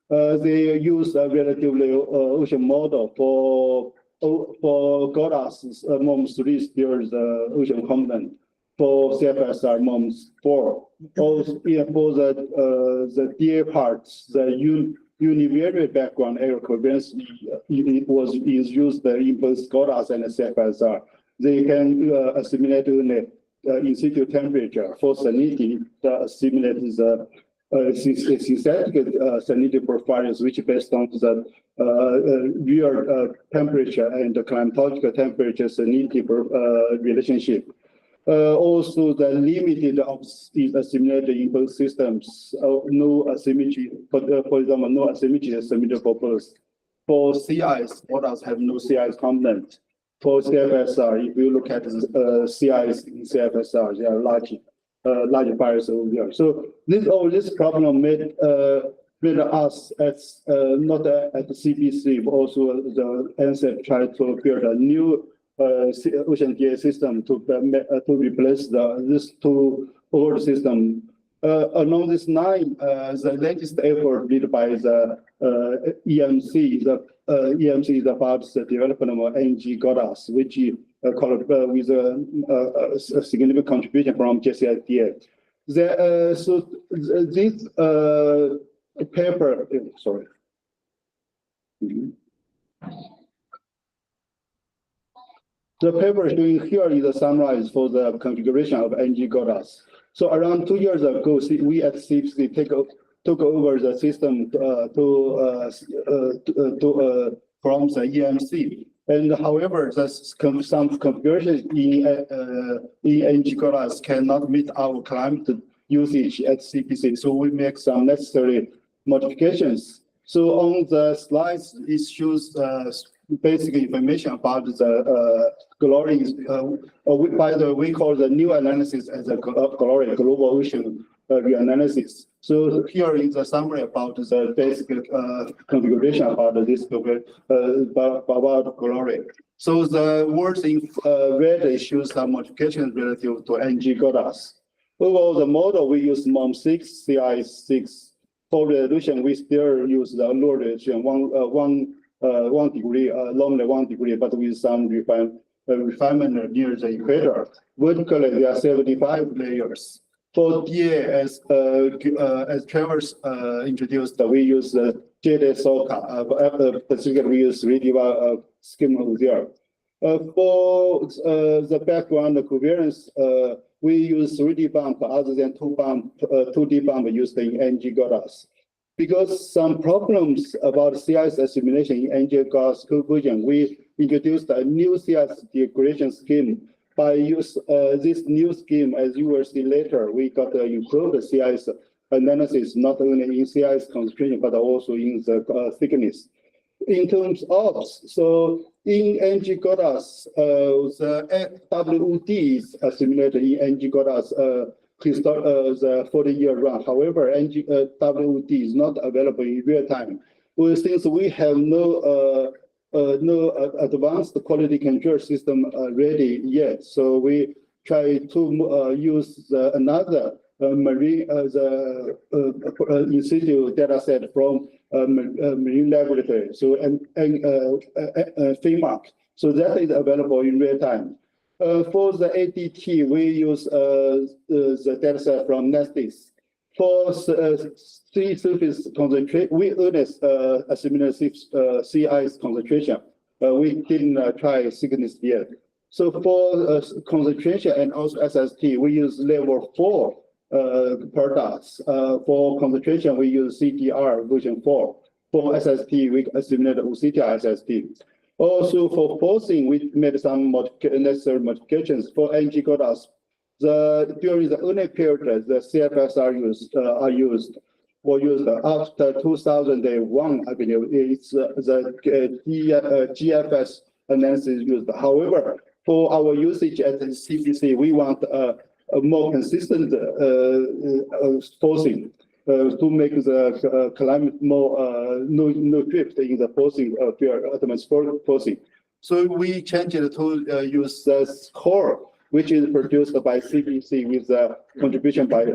They use a relatively ocean model for GODAS. MOMS3 still is the ocean component. For CFSR, MOMS4. Also, for the DA parts, the univariate background error correctness is used in both GODAS and CFSR. They can assimilate only in situ temperature. For salinity, assimilate the synthetic salinity profiles, which based on the real temperature and the climatological temperature salinity relationship. Also, the limited is assimilated in both systems. No asymmetry, for example, no asymmetry is submitted for both. For CIs, GODAS have no CIs component. For CFSR, if you look at CIs in CFSR, they are large files over there. So this problem made us as not at the CPC, but also the NCEP tried to build a new ocean DA system to replace this two old system Along this line, the latest effort led by the EMC, EMC is about the development of NG GODAS, which with a significant contribution from JCSDA. So this paper, sorry. The paper showing here is a summary for the configuration of NG GODAS. So around 2 years ago, we at CPC took over the system from the EMC. And however, some configurations in NG GODAS cannot meet our climate usage at CPC. So we make some necessary modifications. So on the slides, it shows basic information about the GLORe. By the way, we call the new analysis as a GLORe, Global Ocean Reanalysis. So here is a summary about the basic configuration about this about GLORe. So the words in red shows some modifications relative to NG GODAS. Overall, the model we use MOM6, CI6. For resolution, we still use the low resolution, 1 degree, normally 1 degree, but with some refinement near the equator. Vertically, there are 75 layers. For DA, as Travers introduced, we use the JEDI SOCA, specifically we use Rediva schema there. For the background covariance, we use 3D bump other than 2D bump used in NG GODAS. Because some problems about CIS assimilation in NG GODAS conversion, we introduced a new CIS degradation scheme. By use this new scheme, as you will see later, we got improved CIS analysis, not only in CIS concentration, but also in the thickness. In terms of, so in NG GODAS, the WOD is assimilated in NG GODAS the 40-year run. However, WOD is not available in real time. Well, since we have no advanced quality control system ready yet, so we try to use another marine in situ data set from marine laboratory, so FEMAC. So that is available in real time. For the ADT, we use the data set from Nestis. For sea surface concentration, we honest assimilate sea ice concentration. We didn't try thickness yet. So for concentration and also SST, we use level 4 products. For concentration, we use CTR version 4. For SST, we assimilate OCTR SST. Also for forcing, we made some necessary modifications. For NG GODAS, during the early period, the CFS are used after 2001, I believe. It's the GFS analysis used. However, for our usage at the CPC, we want a more consistent forcing to make the climate more no drift in the forcing atmospheric forcing. So we changed it to use the core, which is produced by CPC with the contribution by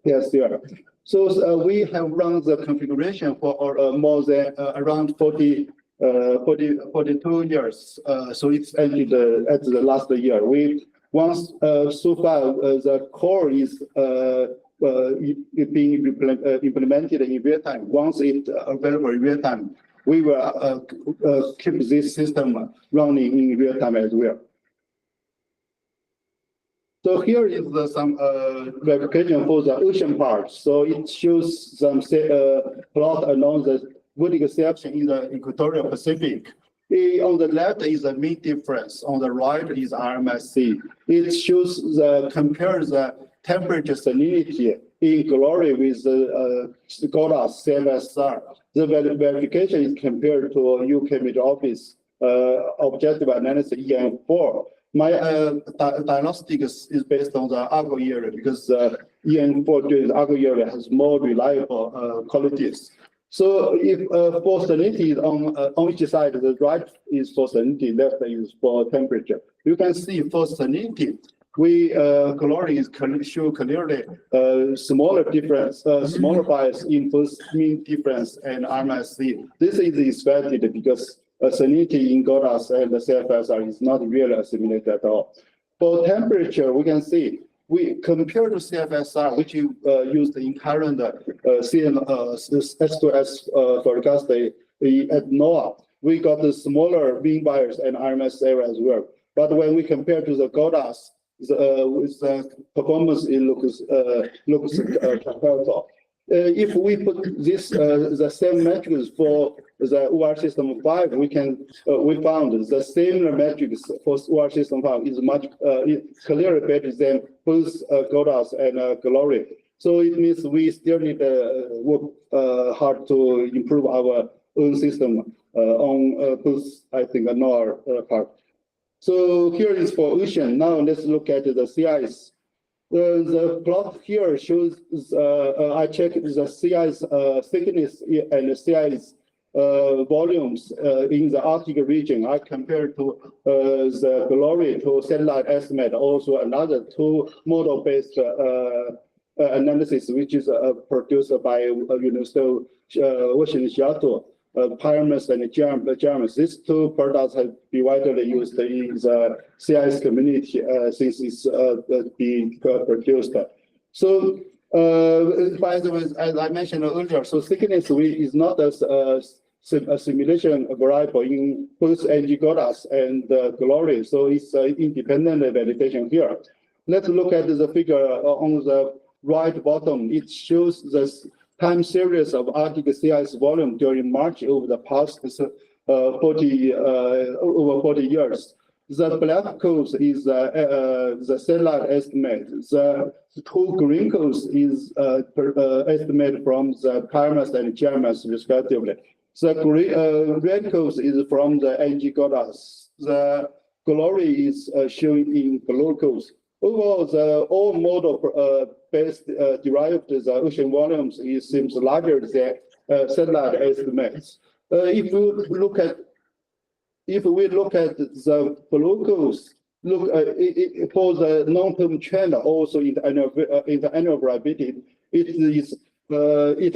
PSCR. So we have run the configuration for more than around 42 years. So it's ended at the last year. We once so far the core is being implemented in real time. Once it's available in real time, we will keep this system running in real time as well. So here is some replication for the ocean part. So it shows some plot along the vertical section in the equatorial Pacific. On the left is the mean difference. On the right is RMSC. It shows compares the temperature salinity in GLORe with the GODAS CMSR. The verification is compared to UK Met Office objective analysis EN4. My diagnostic is based on the Argo area because EN4 during the Argo area has more reliable qualities. So if for salinity on each side, the right is for salinity, left is for temperature. You can see for salinity, GLORe is show clearly smaller difference, smaller bias in both mean difference and RMSE. This is expected because salinity in GORAS and the CFSR is not really assimilated at all. For temperature, we can see we compare to CFSR, which you used in current S2S forecast at NOAA. We got the smaller mean bias and RMS error as well. But when we compare to the GORAS, the performance it looks comparable. If we put this the same metrics for the OR system 5, we found the similar metrics for OR system 5 is much clearly better than both GORAS and GLORe. So it means we still need to work hard to improve our own system on both, I think, NOAA part. So here is for ocean. Now let's look at the sea ice. The plot here shows, I checked the sea ice thickness and the sea ice volumes in the Arctic region. I compared to the GLORe to satellite estimate, also another two model-based analysis, which is produced by Ocean Reanalysis. Pyramus and Germus. These two products have been widely used in the CIS community since it's being produced. So, by the way, as I mentioned earlier, so thickness is not as a simulation variable in both NG-GORAS and GLORe, so it's independent validation here. Let's look at the figure on the right bottom. It shows the time series of Arctic sea ice volume during March over the past over 40 years. The black curves is the satellite estimate. The two green curves is estimate from the Pyramus and Germus respectively. The red curves is from the NG-GORAS. The GLORe is shown in blue curves. Overall, the all model based derived the ocean volumes seems larger than satellite estimates. If we look at the blue curves, for the long-term trend, also in the annual variability, it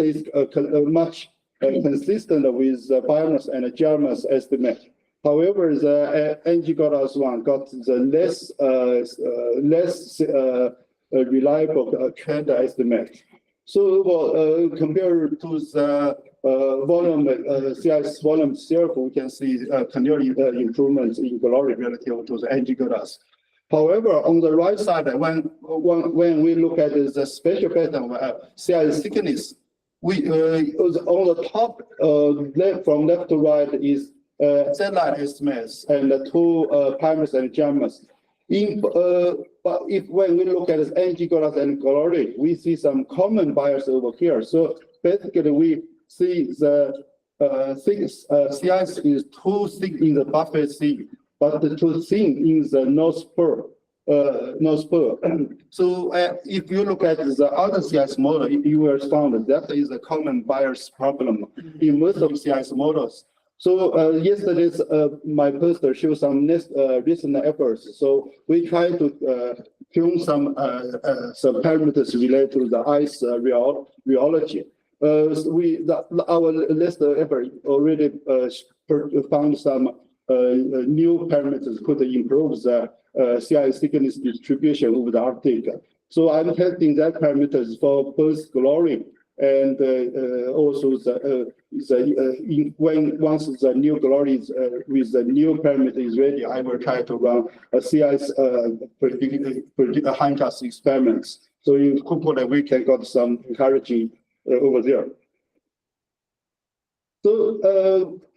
is much consistent with the Pyramus and Germus estimate. However, the NG-GORAS one got the less reliable trend estimate. So compared to the volume CIS volume itself, we can see clear improvements in GLORe relative to the NG-GORAS. However, on the right side, when we look at the spatial pattern of CIS thickness, we on the top from left to right is satellite estimates and the two Pyramus and Germus. But when we look at NG-GORAS and GLORe, we see some common bias over here. So basically, we see the CIS is too thick in the Buffet Sea, but too thin in the North Pole. So if you look at the other CIS model, you will find that is a common bias problem in most of CIS models. So yesterday's my poster shows some recent efforts. So we try to film some parameters related to the ice rheology. Our last effort already found some new parameters could improve the CIS thickness distribution over the Arctic. So I'm testing that parameters for both GLORe and also once the new GLORe is with the new parameter is ready, I will try to run a CIS predict hindcast experiments. So hopefully we can get some encouraging over there. So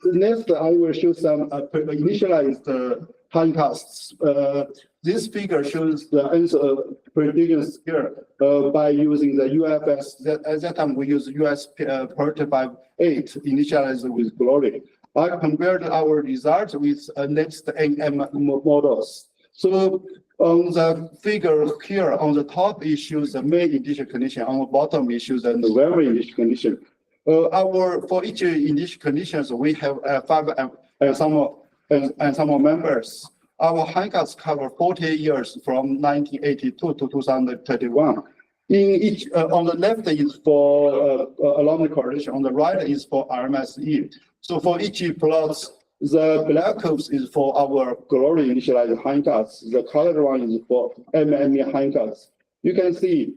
next I will show some initialized hindcasts. This figure shows the answer prediction here by using the UFS. At that time we used US 45.8 initialized with GLORe. I compared our results with next AM models. So on the figure here on the top it shows the May initial condition. On the bottom it shows the November initial condition. For each initial conditions we have 5 and some more members. our hindcasts cover 40 years from 1982 to 2021. In each, on the left is for alarm correlation, on the right is for RMSE. So for each plots, the black curves is for our GLORe initialized hindcasts. The colored one is for MME hindcasts. You can see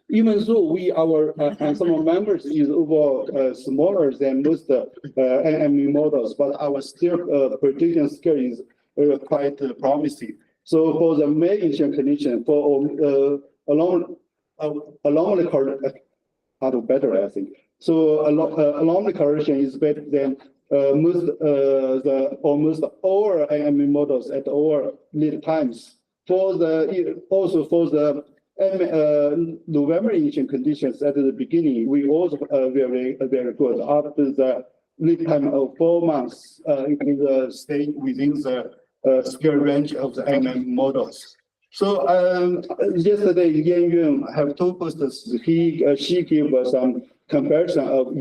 even though our ensemble members is overall smaller than most NME models, but our still prediction skill is quite promising. So for the main initial condition for along the correlation, better I think. So along the correlation is better than almost all NME models at all lead times. For the also for the November initial conditions at the beginning, we also very good. After the lead time of 4 months, it will stay within the scale range of the NME models. So yesterday, Yan Yun have two posters. She gave us some comparison of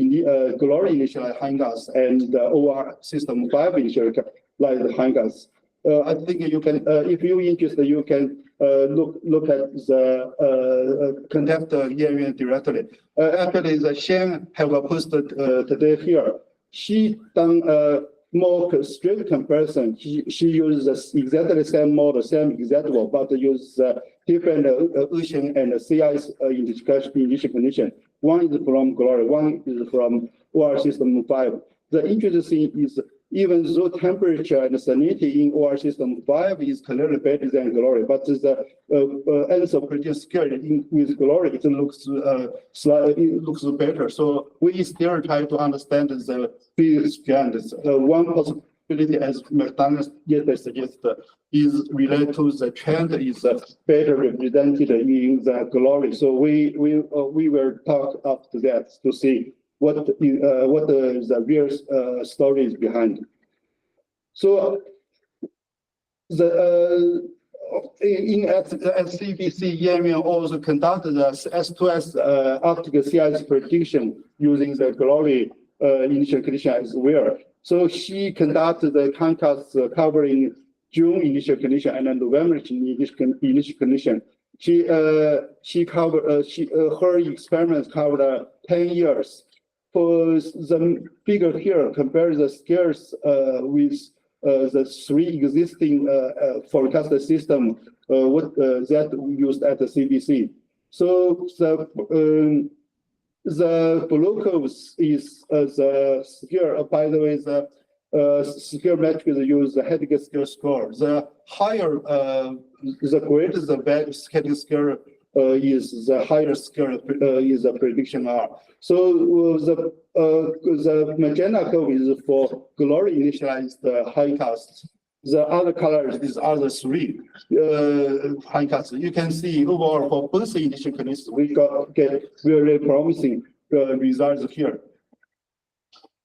GLORe initialized hindcasts and OR system 5 initialized hindcasts. I think you can, if you're interested, you can look at the contact Yan Yun directly. Actually, the Shen have posted today here. She done more strict comparison. She uses exactly same model, same example, but use different ocean and sea ice initial condition. One is from GLORe, one is from OR system 5. The interesting thing is even though temperature and salinity in OR system 5 is clearly better than GLORe, but the answer prediction skill with GLORe it looks better. So we still try to understand the field strands. One possibility, as McDonald yesterday suggested, is related to the trend is better represented in the GLORe. So we will talk after that to see what the real story is behind. So the in CBC, Yan Yun also conducted the S2S optical sea ice prediction using the GLORe initial condition as well. So she conducted the hindcasts covering June initial condition and then November initial condition. Her experiments covered 10 years. For the figure here, compare the scales with the 3 existing forecast system that we used at the CBC. So the blue curves is the scale. By the way, the scale metric use the Heidegger scale score. The higher, the greater the Heidegger scale is the higher scale is the prediction R. So the magenta curve is for GLORe initialized hindcasts. The other colors is other 3 hindcasts. You can see overall for both initial conditions, we get very promising results here.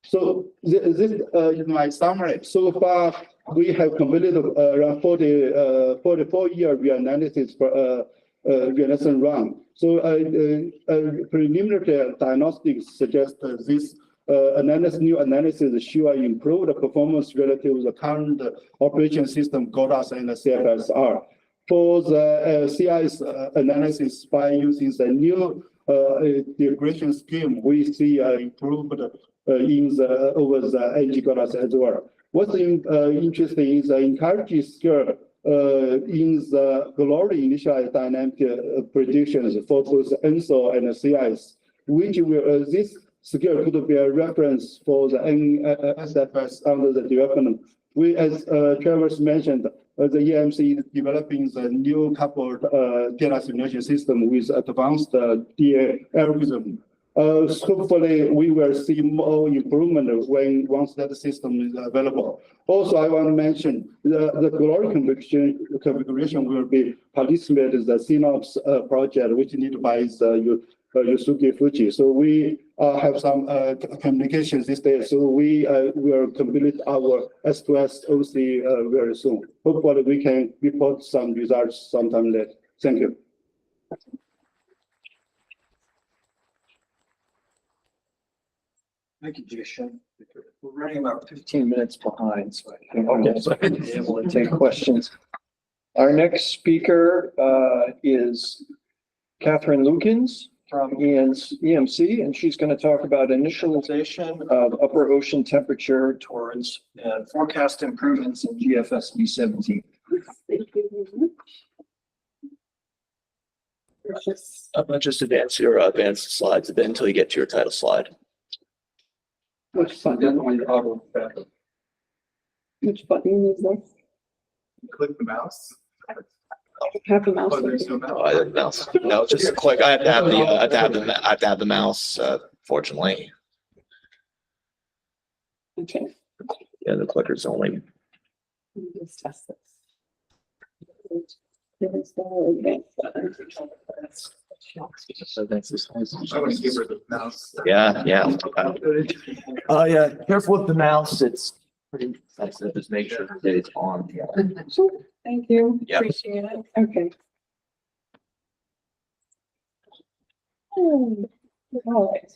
So this is my summary. So far, we have completed around 44-year reanalysis for reanalysis run. So preliminary diagnostics suggest this new analysis show improved performance relative to the current operation system GORAS and the CFSR. For the CIS analysis by using the new degradation scheme, we see improved over the NG GORAS as well. What's interesting is the encouraging scale in the GLORe initialized dynamic predictions for both ENSO and CIS, which will this scale could be a reference for the NSFS under the development. We, as Travis mentioned, the EMC is developing the new coupled data simulation system with advanced DA algorithm. Hopefully, we will see more improvement once that system is available. Also, I want to mention the GLORe configuration will be participated in the Synops project, which need by the Yosuke Fujii. So we have some communications this day. So we will complete our S2S OC very soon. Hopefully, we can report some results sometime later. Thank you. Thank you, Jieshun. We're running about 15 minutes behind, so I think we'll be able to take questions. Our next speaker is Katherine Lukens from EMC, and she's going to talk about initialization of upper ocean temperature towards forecast improvements in GFSD 17. I'm going to just advance the slides a bit until you get to your title slide. Which button? Which button is this? Click the mouse. Have the mouse. Oh, there's no mouse. Oh, I didn't mouse. No, just click. I have to have the I have to have the mouse. Fortunately, Okay. yeah, the clicker's only. Let's test this. There's the advanced button. So that's this. I want to give her the mouse. Yeah, yeah. Oh yeah. Careful with the mouse. It's pretty sensitive. Just make sure that it's on. Yeah. Thank you. Yep. Appreciate it. Okay. All right.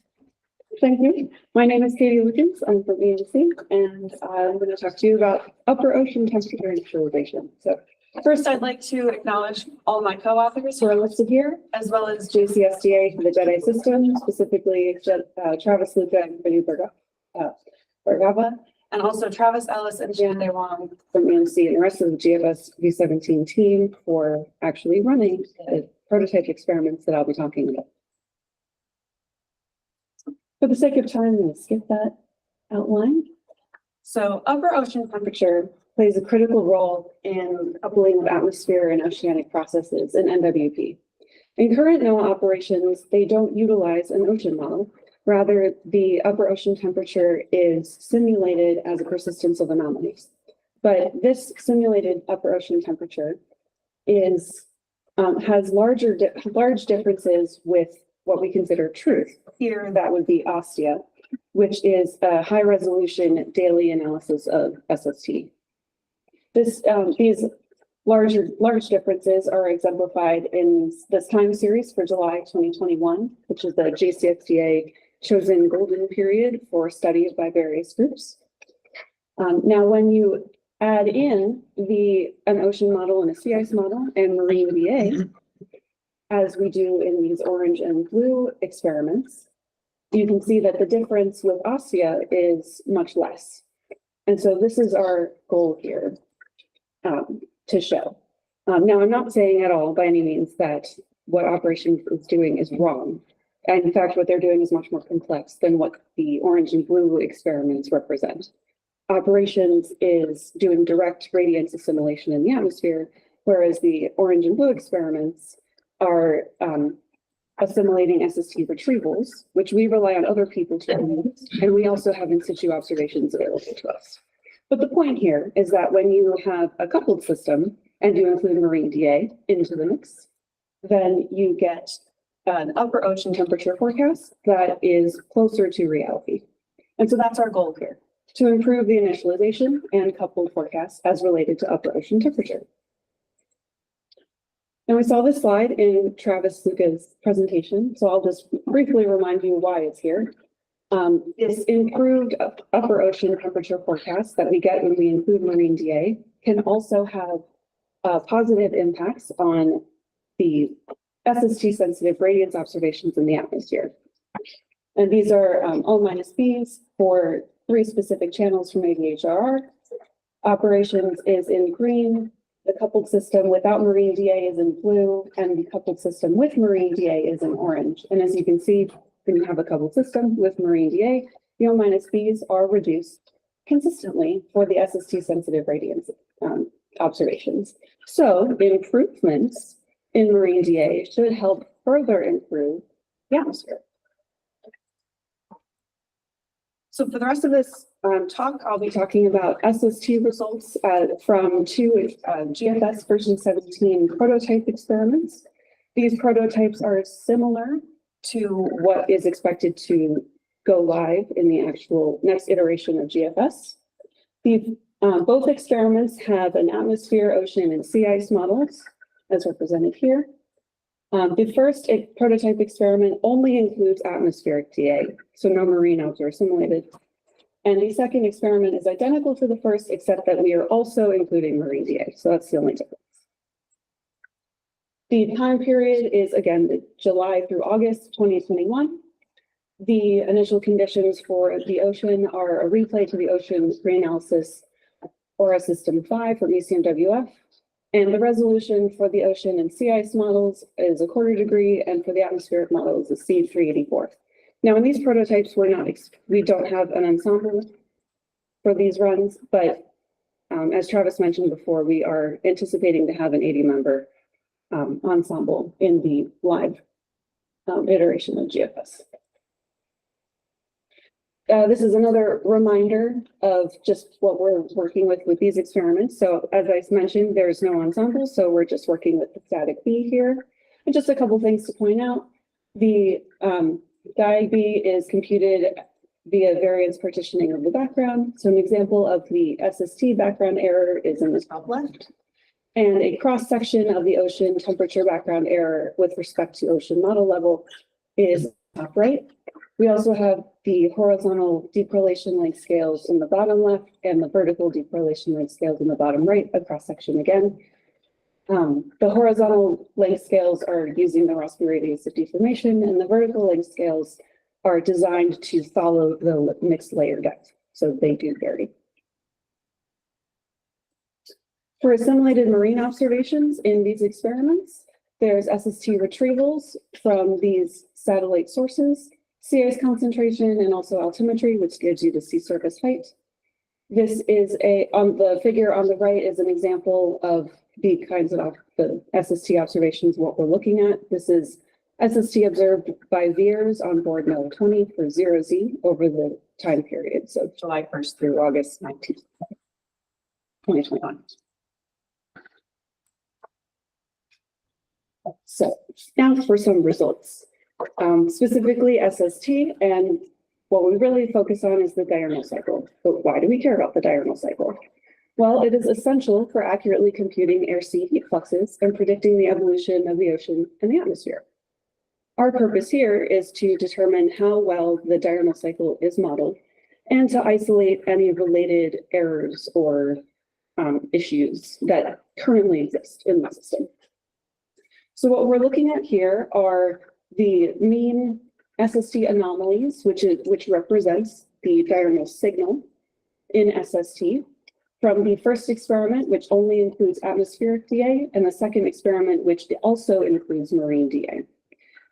Thank you. My name is Katie Lukens. I'm from EMC, and I'm going to talk to you about upper ocean temperature initialization. So first, I'd like to acknowledge all my co-authors who are listed here, as well as JCSDA for the JEDI system, specifically Travis Sluka and Feiyu Bergava, and also Travis Ellis and Jan De Wong from EMC and the rest of the GFS V17 team for actually running the prototype experiments that I'll be talking about. For the sake of time, I'm going to skip that outline. So upper ocean temperature plays a critical role in coupling of atmosphere and oceanic processes in NWP. In current NOAA operations, they don't utilize an ocean model. Rather, the upper ocean temperature is simulated as a persistence of anomalies. But this simulated upper ocean temperature is has large differences with what we consider truth. Here, that would be ASTIA, which is a high resolution daily analysis of SST. These large differences are exemplified in this time series for July 2021, which is the JCSDA chosen golden period for studies by various groups. Now, when you add in an ocean model and a sea ice model and marine VA, as we do in these orange and blue experiments, you can see that the difference with ASTIA is much less. And so this is our goal here to show. Now, I'm not saying at all by any means that what operations is doing is wrong. And in fact, what they're doing is much more complex than what the orange and blue experiments represent. Operations is doing direct radiance assimilation in the atmosphere, whereas the orange and blue experiments are assimilating SST retrievals, which we rely on other people to do, and we also have in situ observations available to us. But the point here is that when you have a coupled system and you include marine DA into the mix, then you get an upper ocean temperature forecast that is closer to reality. And so that's our goal here, to improve the initialization and coupled forecasts as related to upper ocean temperature. And we saw this slide in Travis Sluka's presentation, so I'll just briefly remind you why it's here. This improved upper ocean temperature forecast that we get when we include marine DA can also have positive impacts on the SST sensitive radiance observations in the atmosphere. And these are O-Bs for 3 specific channels from ADHRR. Operations is in green. The coupled system without marine DA is in blue, and the coupled system with marine DA is in orange. And as you can see, when you have a coupled system with marine DA, the O-Bs are reduced consistently for the SST sensitive radiance observations. So improvements in marine DA should help further improve the atmosphere. So for the rest of this talk, I'll be talking about SST results from 2 GFS version 17 prototype experiments. These prototypes are similar to what is expected to go live in the actual next iteration of GFS. Both experiments have an atmosphere, ocean, and sea ice models, as represented here. The first prototype experiment only includes atmospheric DA, so no marine outdoor simulated. And the second experiment is identical to the first, except that we are also including marine DA, so that's the only difference. The time period is, again, July through August 2021. The initial conditions for the ocean are a replay to the Ocean Reanalysis ORAS System 5 from ECMWF. And the resolution for the ocean and sea ice models is a 1/4 degree, and for the atmospheric model is a C384. Now, in these prototypes, we don't have an ensemble for these runs, but as Travis mentioned before, we are anticipating to have an 80-member ensemble in the live iteration of GFS. This is another reminder of just what we're working with these experiments. So as I mentioned, there's no ensemble, so we're just working with the static B here. And just a couple things to point out. The Guide B is computed via variance partitioning of the background. So an example of the SST background error is in the top left. And a cross-section of the ocean temperature background error with respect to ocean model level is top right. We also have the horizontal decorrelation length scales in the bottom left and the vertical decorrelation length scales in the bottom right, a cross-section again. The horizontal length scales are using the Rossby radius of deformation, and the vertical length scales are designed to follow the mixed layer depth, so they do vary. For assimilated marine observations in these experiments, there's SST retrievals from these satellite sources, sea ice concentration, and also altimetry, which gives you the sea surface height. This is on the figure on the right is an example of the kinds of the SST observations, what we're looking at. This is SST observed by VIIRS on board NOAA 20 for 0Z over the time period, so July 1st through August 19th, 2021. So now for some results, specifically SST, and what we really focus on is the diurnal cycle. But why do we care about the diurnal cycle? Well, it is essential for accurately computing air-sea heat fluxes and predicting the evolution of the ocean and the atmosphere. Our purpose here is to determine how well the diurnal cycle is modeled and to isolate any related errors or issues that currently exist in the system. So what we're looking at here are the mean SST anomalies, which represents the diurnal signal in SST from the first experiment, which only includes atmospheric DA, and the second experiment, which also includes marine DA.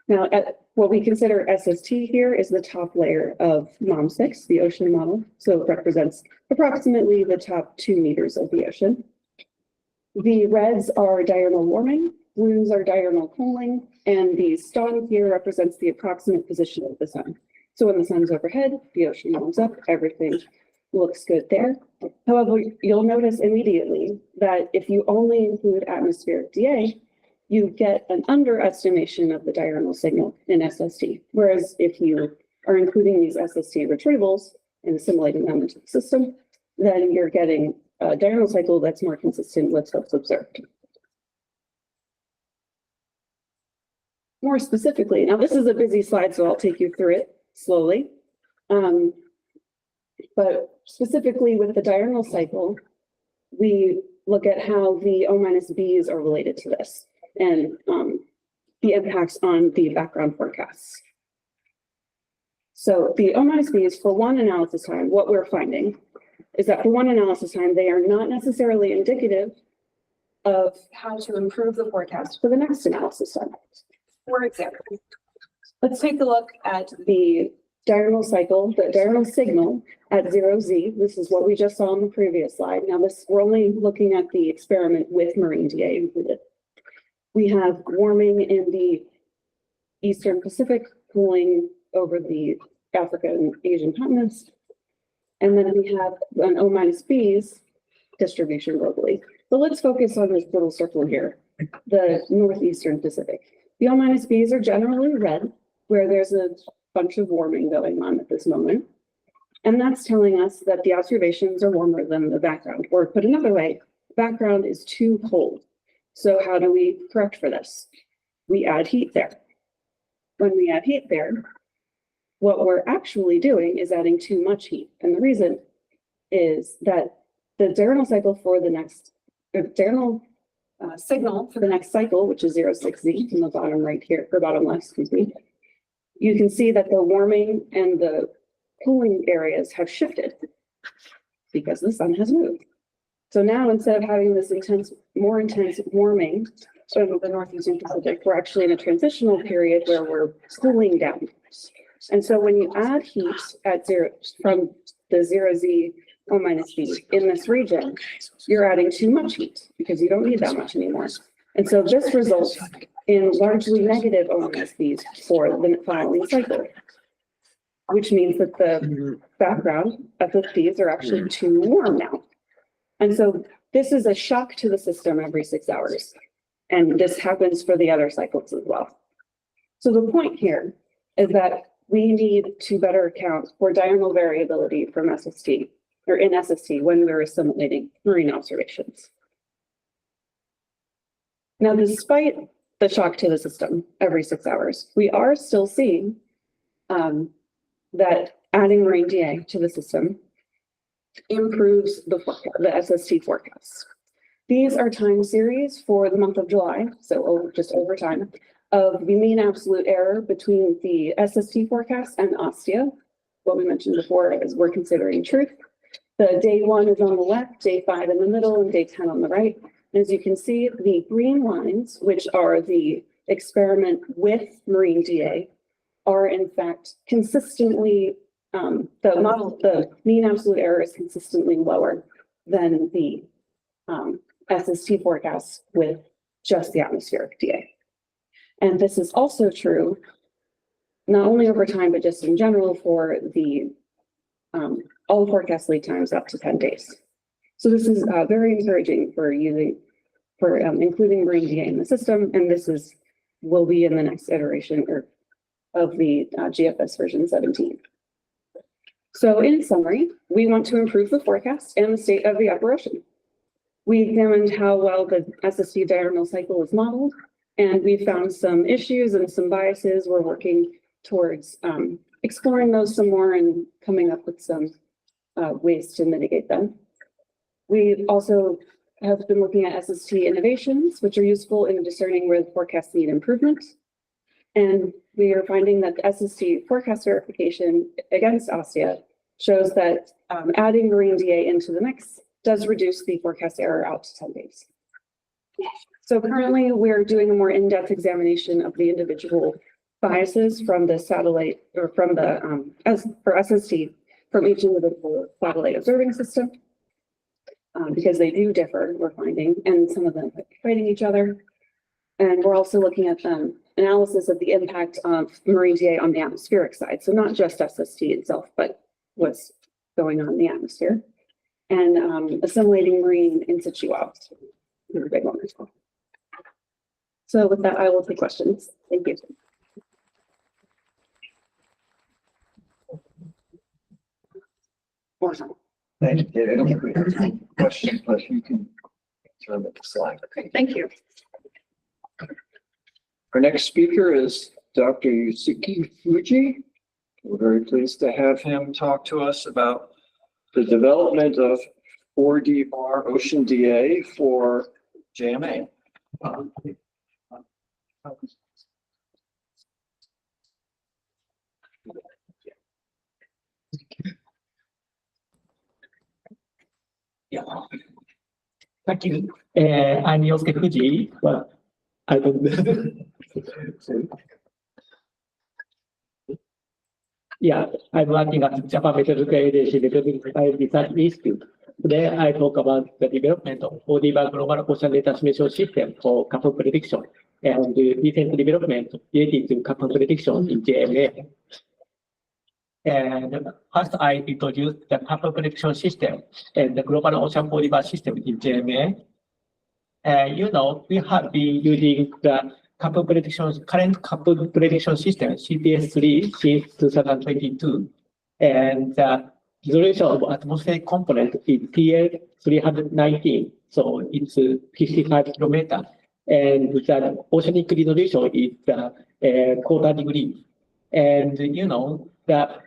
Now, what we consider SST here is the top layer of MOM6, the ocean model. So it represents approximately the top 2 meters of the ocean. The reds are diurnal warming, blues are diurnal cooling, and the star here represents the approximate position of the sun. So when the sun's overhead, the ocean warms up, everything looks good there. However, you'll notice immediately that if you only include atmospheric DA, you get an underestimation of the diurnal signal in SST. Whereas if you are including these SST retrievals and assimilating them into the system, then you're getting a diurnal cycle that's more consistent with what's observed. More specifically, now this is a busy slide, so I'll take you through it slowly. But specifically with the diurnal cycle, we look at how the O-Bs are related to this and the impacts on the background forecasts. So the O-Bs for one analysis time, what we're finding is that for one analysis time, they are not necessarily indicative of how to improve the forecast for the next analysis time. For example, let's take a look at the diurnal cycle, the diurnal signal at 0Z. This is what we just saw on the previous slide. Now we're only looking at the experiment with marine DA included. We have warming in the Eastern Pacific, cooling over the Africa and Asian continents. And then we have an O-Bs distribution globally. But let's focus on this little circle here, the Northeastern Pacific. The O-Bs are generally red, where there's a bunch of warming going on at this moment. And that's telling us that the observations are warmer than the background. Or put another way, the background is too cold. So how do we correct for this? we add heat there. When we add heat there, what we're actually doing is adding too much heat. And the reason is that the diurnal cycle for the next, diurnal signal for the next cycle, which is 06Z in the bottom right here, or bottom left, excuse me, you can see that the warming and the cooling areas have shifted because the sun has moved. So now instead of having this more intense warming from the northeastern Pacific, we're actually in a transitional period where we're cooling down. And so when you add heat at zero from the 0Z O minus B in this region, you're adding too much heat because you don't need that much anymore. And so this results in largely negative O minus Bs for the following cycle, which means that the background FFBs are actually too warm now. And so this is a shock to the system every 6 hours. And this happens for the other cycles as well. So the point here is that we need to better account for diurnal variability from SST or in SST when we're assimilating marine observations. Now, despite the shock to the system every 6 hours, we are still seeing that adding marine DA to the system improves the SST forecasts. These are time series for the month of July, so just over time, of the mean absolute error between the SST forecast and ASTIA. What we mentioned before is we're considering truth. The day 1 is on the left, day 5 in the middle, and day 10 on the right. And as you can see, the green lines, which are the experiment with marine DA, are in fact consistently, the mean absolute error is consistently lower than the SST forecast with just the atmospheric DA. And this is also true, not only over time, but just in general for the all forecast lead times up to 10 days. So this is very encouraging for including marine DA in the system, and this will be in the next iteration of the GFS version 17. So in summary, we want to improve the forecast and the state of the upper ocean. We examined how well the SST diurnal cycle is modeled, and we found some issues and some biases. We're working towards exploring those some more and coming up with some ways to mitigate them. We also have been looking at SST innovations, which are useful in discerning where the forecasts need improvement. And we are finding that the SST forecast verification against ASTIA shows that adding marine DA into the mix does reduce the forecast error out to 10 days. So currently we're doing a more in-depth examination of the individual biases from the satellite or from the, for SST, from each individual satellite observing system. Because they do differ, we're finding, and some of them are fighting each other. And we're also looking at analysis of the impact of marine DA on the atmospheric side. So not just SST itself, but what's going on in the atmosphere. And assimilating marine in situ ops. A big one as well. So with that, I will take questions. Thank you. Thank you, David. I don't think we have any questions, but you can turn the slide. Okay, thank you. Our next speaker is Dr. Yosuke Fujii. We're very pleased to have him talk to us about the development of 4D-bar Ocean DA for JMA. Yeah. Thank you. I'm Yosuke Fujii. Well, I don't know. Yeah, I'm working at Japan Meteorological Agency Research Institute. Today, I talk about the development of 4D-bar global ocean data transmission system for carbon prediction and the recent development related to carbon prediction in JMA. And first, I introduced the carbon prediction system and the global ocean 4D-bar system in JMA. We have been using the current carbon prediction system, CPS3, since 2022. And the resolution of atmospheric component is TL319, so it's 55 kilometers. and the oceanic resolution is quarter degree. And the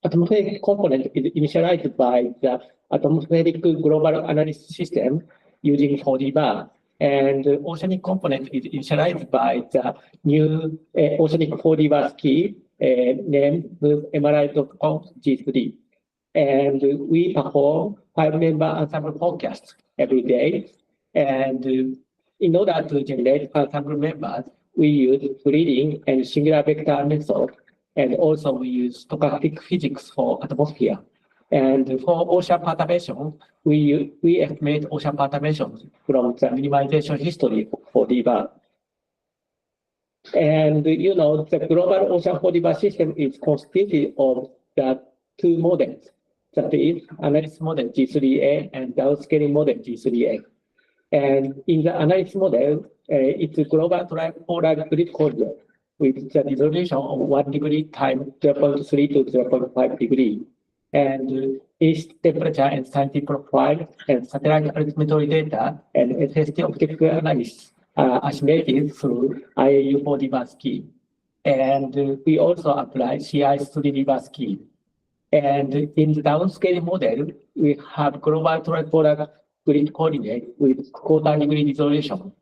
atmospheric component is initialized by the atmospheric global analysis system using 4D bar. And the oceanic component is initialized by the new oceanic 4D bar ski named MRI.com G3. And we perform 5-member ensemble forecasts every day. And in order to generate ensemble members, we use breeding and singular vector method. And also we use stochastic physics for atmosphere. And for ocean perturbation, we estimate ocean perturbation from the minimization history for the bar. And the global ocean 4D bar system is constituted of the two models, that is analysis model G3A and downscaling model G3A. And in the analysis model, it's a global tripolar grid corridor with the resolution of 1 degree times 0.3 to 0.5 degree. And its temperature and salinity profile and satellite altimetry data and SST objective analysis are assimilated through IAU 4D bar scheme. And we also apply CI's 3D bar scheme. And in the downscaling model, we have global tripolar grid coordinate with quarter degree resolution.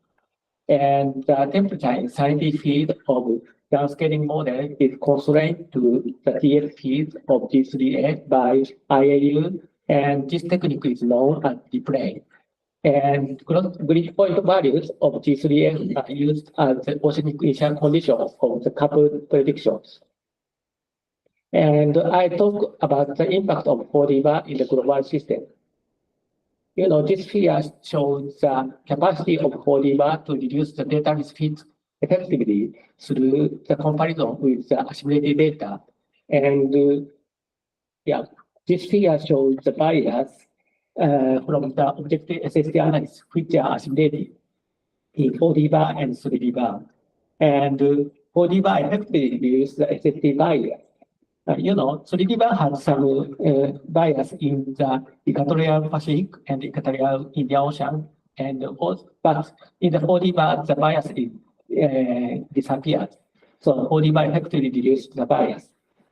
And the temperature and salinity field of downscaling model is constrained to the TF field of G3A by IAU, and this technique is known as replay. And grid point values of G3A are used as the oceanic initial conditions of the coupled predictions. And I talk about the impact of 4D bar in the global system. This figure shows the capacity of 4D bar to reduce the data misfits effectively through the comparison with the assimilated data. And this figure shows the bias from the objective SST analysis, which are assimilated in 4D bar and 3D bar. And 4D bar effectively reduces the SST bias. 3D bar has some bias in the equatorial Pacific and equatorial Indian Ocean, but in the 4D bar, the bias disappears. So 4D bar effectively reduces the bias.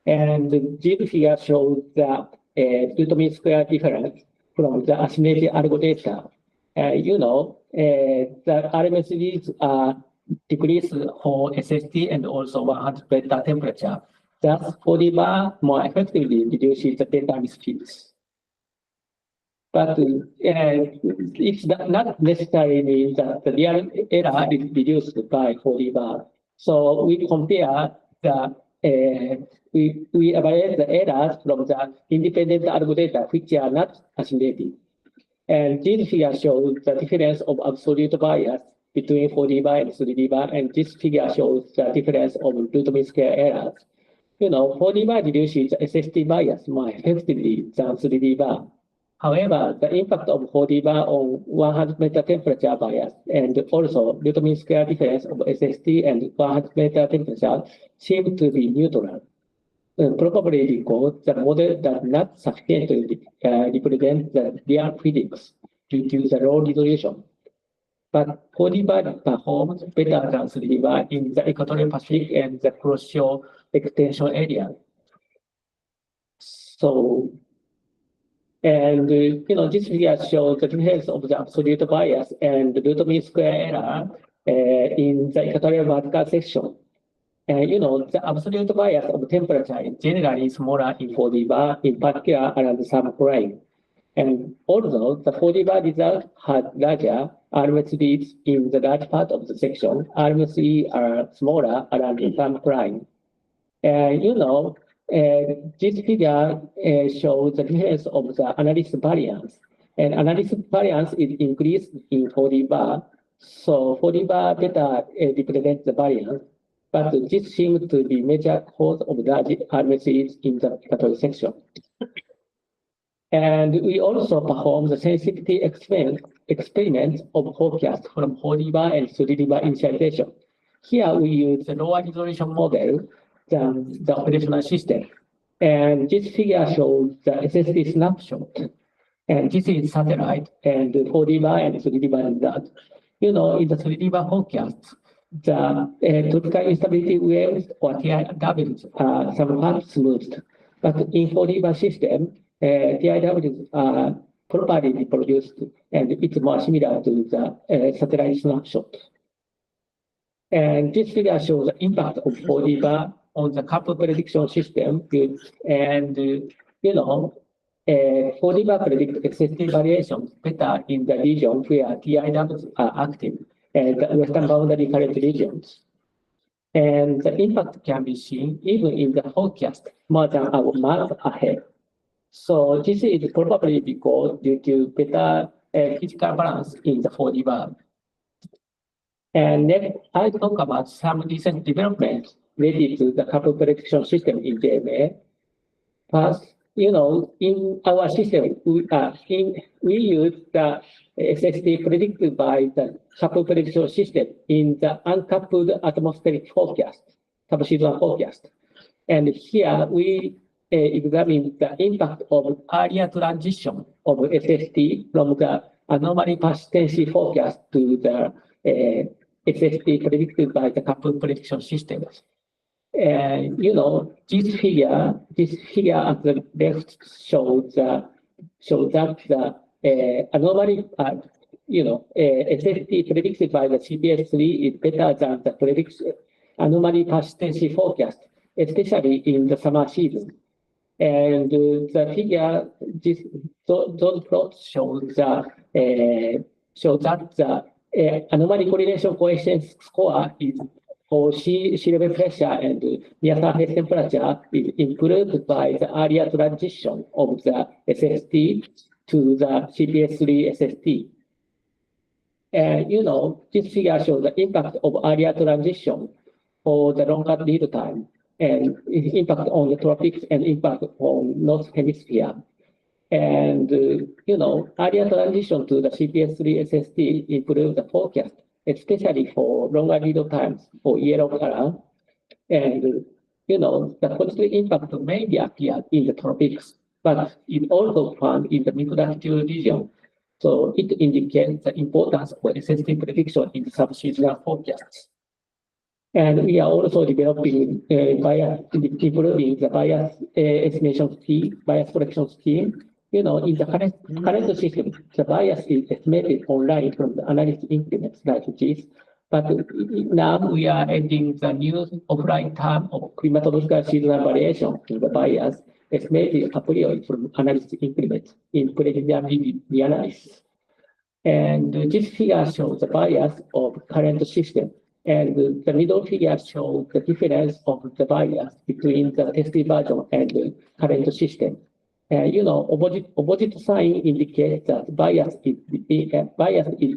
And this figure shows the root mean square difference from the assimilated algo data. The RMSDs are decreased for SST and also 100 beta temperature. Thus, 4D bar more effectively reduces the data misfits. But it's not necessarily means that the real error is reduced by 4D bar. So we compare the we evaluate the errors from the independent algo data which are not assimilated. And this figure shows the difference of absolute bias between 4D bar and 3D bar, and this figure shows the difference of root mean square errors. 4D bar reduces SST bias more effectively than 3D bar. However, the impact of 4D bar on 100 meter temperature bias and also root mean square difference of SST and 100 meter temperature seem to be neutral. Probably because the model does not sufficiently represent the real physics due to the low resolution. But 4D bar performs better than 3D bar in the equatorial Pacific and the cross-shore extension area. So, and this figure shows the difference of the absolute bias and the root mean square error in the equatorial vertical section. And the absolute bias of temperature is generally smaller in 4D bar, in particular around the subprime. And although the 4D bar result has larger RMSEs in the large part of the section, RMSE are smaller around the subprime. And this figure shows the difference of the analysis variance. And analysis variance is increased in 4D bar. So 4D bar better represents the variance. But this seems to be major cause of large RMSEs in the equatorial section. And we also perform the sensitivity experiments of forecast from 4D bar and 3D bar initialization. Here we use the lower resolution model than the operational system. And this figure shows the SST snapshot. And this is satellite and 4D bar and 3D bar result. in the 3D forecast, the tropical instability waves or TIWs are somewhat smoothed. But in 4D system, TIWs are properly reproduced, and it's more similar to the satellite snapshot. And this figure shows the impact of 4D on the couple prediction system. And, 4D predict existing variations better in the region where TIWs are active and the western boundary current regions. And the impact can be seen even in the forecast more than a month ahead. So this is probably because due to better physical balance in the 4D bar. And next, I'll talk about some recent developments related to the couple prediction system in JMA. First, in our system, we use the SSD predicted by the couple prediction system in the uncoupled atmospheric forecast, subseasonal forecast. And here we examine the impact of earlier transition of SST from the anomaly persistency forecast to the SST predicted by the couple prediction systems. And this figure at the left shows that the anomaly, SST predicted by the CPS3 is better than the anomaly persistency forecast, especially in the summer season. And the figure, those plots show that the anomaly correlation coefficient score is for sea level pressure and near surface temperature is improved by the earlier transition of the SST to the CPS3 SST. And this figure shows the impact of earlier transition for the longer lead time and its impact on the tropics and impact on North Hemisphere. And, earlier transition to the CPS3 SST improved the forecast, especially for longer lead times for yellow color. And, the positive impact mainly appeared in the tropics, but it also found in the mid-latitude region. So it indicates the importance of SST prediction in the subseasonal forecasts. And we are also developing improving the bias estimation scheme, bias correction scheme. In the current system, the bias is estimated online from the analysis increments like this. But now we are adding the new offline term of climatological seasonal variation in the bias estimated a priori from analysis increments in preliminary reanalysis. And this figure shows the bias of current system. And the middle figure shows the difference of the bias between the tested version and the current system. Opposite sign indicates that bias is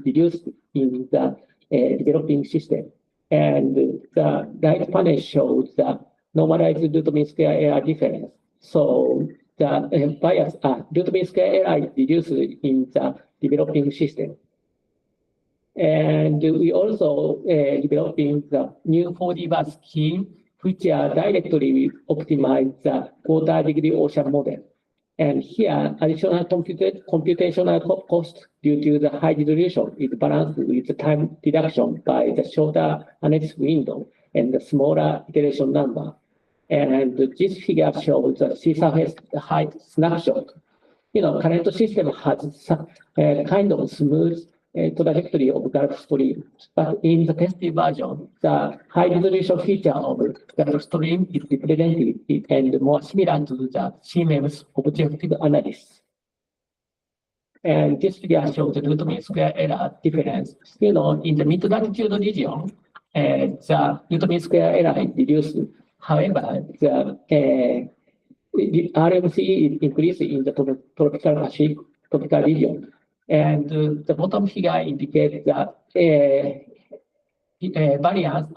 reduced in the developing system. And the right panel shows the normalized root mean square error difference. So the bias root mean square error is reduced in the developing system. And we also developing the new 4D bar scheme, which are directly optimize the quarter degree ocean model. And here, additional computational cost due to the high resolution is balanced with the time reduction by the shorter analysis window and the smaller iteration number. And this figure shows the sea surface height snapshot. Current system has kind of smooth trajectory of Gulf Stream. But in the tested version, the high resolution feature of Gulf Stream is represented and more similar to the CMM's objective analysis. And this figure shows the root mean square error difference. In the mid-latitude region, the root mean square error is reduced. However, the RMC is increased in the tropical region. And the bottom figure indicates that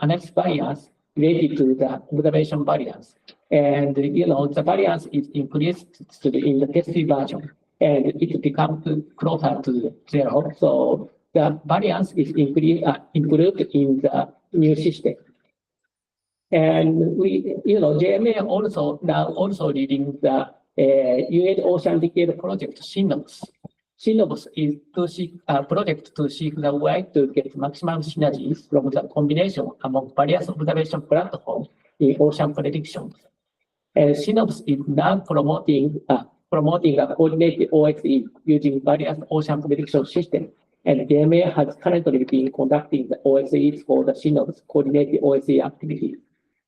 analysis variance related to the observation variance. And, the variance is increased in the tested version, and it becomes closer to 0. So the variance is improved in the new system. And we, JMA also leading the UN Ocean Decade Project, SINOPS. Synops is to seek a project to seek the way to get maximum synergies from the combination among various observation platforms in ocean prediction. And Synops is now promoting a coordinated OSE using various ocean prediction systems. And DMA has currently been conducting the OSEs for the Synops coordinated OSE activities.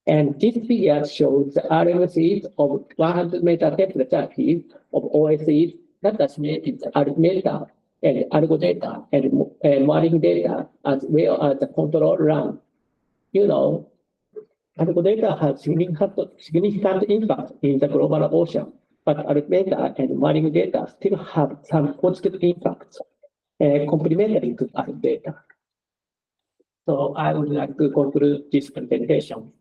And this figure shows the RMCs of 100-meter temperature field of OSEs that assimilated the altimeter and algo data and marine data as well as the control run. You know, algo data has significant impact in the global ocean, but altimeter and marine data still have some positive impacts complementary to algo data. So I would like to conclude this presentation.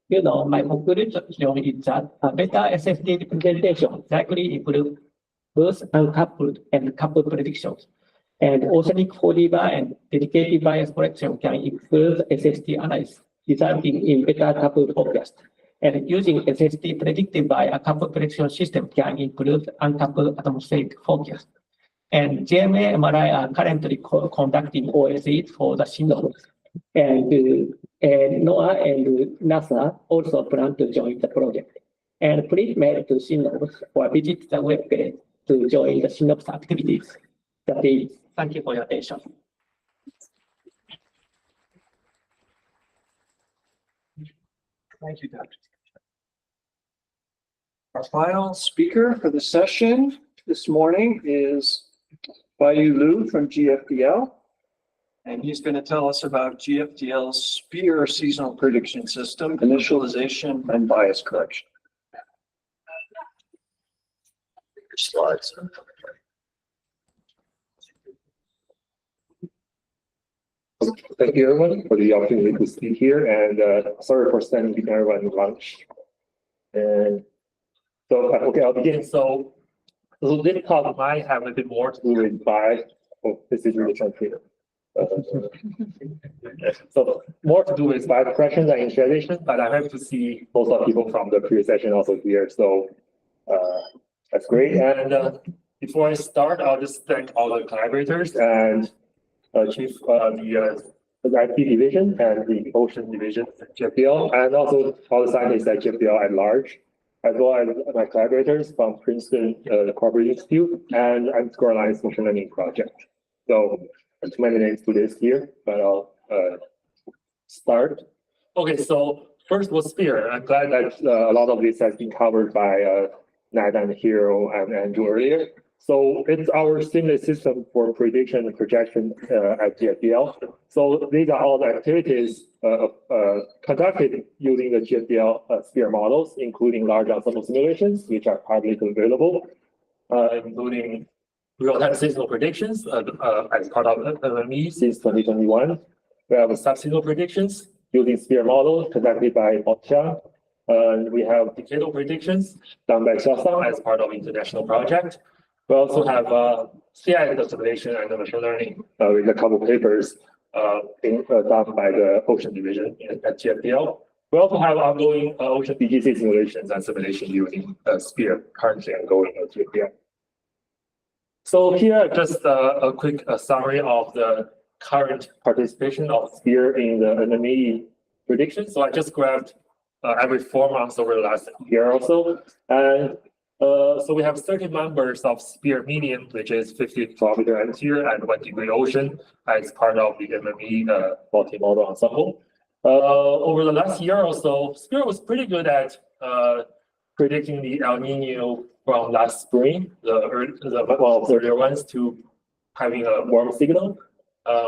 You know, my conclusion is that a better SSD representation likely improve both uncoupled and coupled predictions. And oceanic forever and dedicated bias correction can improve SSD analysis, resulting in better coupled forecast. And using SSD predicted by a coupled prediction system can improve uncoupled atmospheric forecast. And GMA MRI are currently conducting OSEs for the Synops. And NOAA and NASA also plan to join the project. And please mail to Synops or visit the webpage to join the Synops activities. That is, thank you for your attention. Thank you, Dr. Our final speaker for the session this morning is Feiyu Liu from GFDL. And he's going to tell us about GFDL's SPEAR seasonal prediction system, initialization, and bias correction. Slides. Thank you, everyone, for the opportunity to speak here, and sorry for standing between everyone in lunch. And so, okay, I'll begin. So this talk might have a bit more to do with bias. Oh, this is really transparent. So more to do with bias correction and initialization, but I have to see most of the people from the previous session also here. So that's great. And before I start, I'll just thank all the collaborators and Chief the IP division and the Ocean division at GFDL, and also all the scientists at GFDL at large, as well as my collaborators from Princeton Corporate Institute and GLORe Alliance Machine Learning Project. So too many names to this here, but I'll start. Okay, so first was SPEAR. I'm glad that a lot of this has been covered by Nat and Hiro and Andrew earlier. So it's our seamless system for prediction and projection at GFDL. So these are all the activities conducted using the GFDL SPEAR models, including large ensemble simulations, which are publicly available, including real-time seasonal predictions as part of NME since 2021. We have subseasonal predictions using SPEAR model conducted by Ocean. And we have decadal predictions done by Xiaosang as part of international project. We also have CI assimilation and machine learning with a couple papers done by the Ocean division at GFDL. We also have ongoing Ocean BGC simulations and simulation using SPEAR currently ongoing at GFDL. So here, just a quick summary of the current participation of SPEAR in the NME prediction. So I just grabbed every 4 months over the last year or so. And so we have 30 members of SPEAR medium, which is 50 kilometer interior and 1 degree ocean as part of the MME multi-model ensemble. Over the last year or so, SPEAR was pretty good at predicting the El Nino from last spring, one of the earlier ones, to having a warm signal,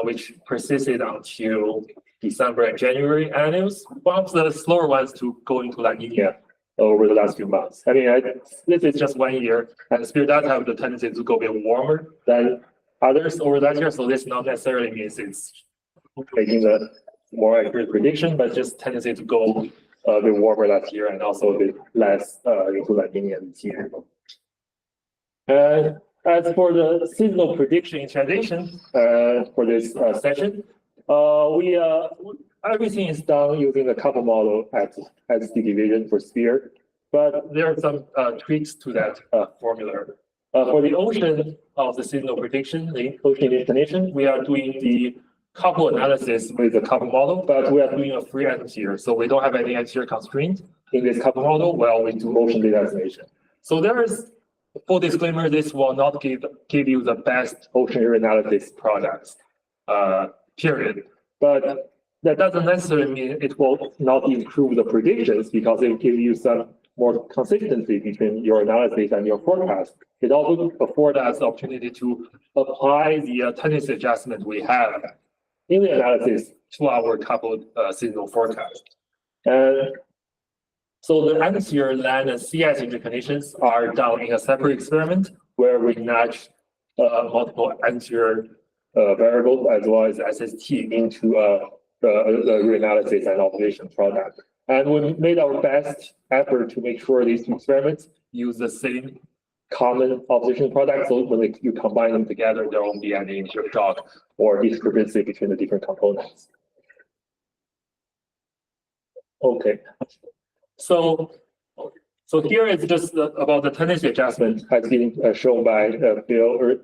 which persisted until December and January. And it was one of the slower ones to go into La Nina over the last few months. I mean, this is just 1 year, and SPEAR does have the tendency to go a bit warmer than others over that year. So this not necessarily means it's making a more accurate prediction, but just tendency to go a bit warmer last year and also a bit less into La Nina this year. And as for the seasonal prediction initialization for this session, everything is done using the couple model at the division for SPEAR, but there are some tweaks to that formula. For the ocean of the seasonal prediction, the ocean destination, we are doing the couple analysis with the couple model, but we are doing a free atmosphere. So we don't have any atmosphere constraint in this couple model while we do ocean data estimation. So there is, full disclaimer, this will not give you the best ocean reanalysis products, period. But that doesn't necessarily mean it will not improve the predictions because it will give you some more consistency between your analysis and your forecast. It also affords us the opportunity to apply the tendency adjustment we have in the analysis to our coupled seasonal forecast. And so the atmosphere, land, and sea ice conditions are done in a separate experiment where we match multiple atmosphere variables as well as SST into the reanalysis and observation product. And we made our best effort to make sure these two experiments use the same common observation product. So when you combine them together, there won't be any intershock or discrepancy between the different components. Okay. So here is just about the tendency adjustment has been shown by Bill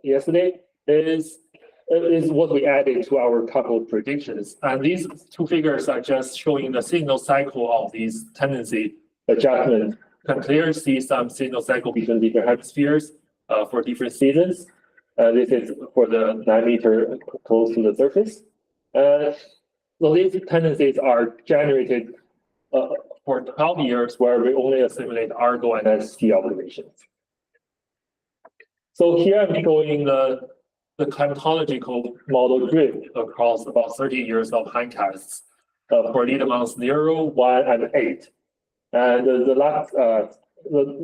yesterday. Is what we added to our couple predictions. And these two figures are just showing the signal cycle of these tendency adjustments. You can clearly see some signal cycle between different hemispheres for different seasons. This is for the 9 meter close to the surface. So these tendencies are generated for 12 years where we only assimilate Argo and ST observations. So here I'm showing the climatological model drift across about 30 years of hindcasts for lead months 0, 1, and 8. And the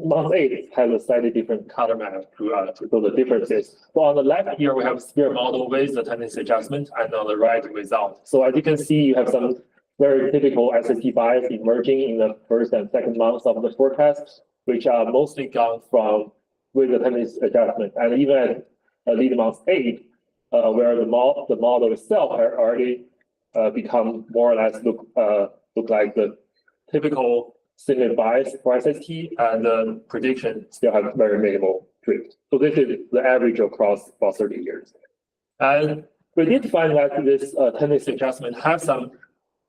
month 8 has a slightly different color map to show the differences. So on the left here, we have sphere model with the tendency adjustment, and on the right, without. So as you can see, you have some very typical SST bias emerging in the first and second months of the forecast, which are mostly gone from with the tendency adjustment. And even at lead month 8, where the model itself had already become more or less look like the typical signal bias for SST, and the prediction still have very minimal drift. So this is the average across about 30 years. And we did find that this tendency adjustment has some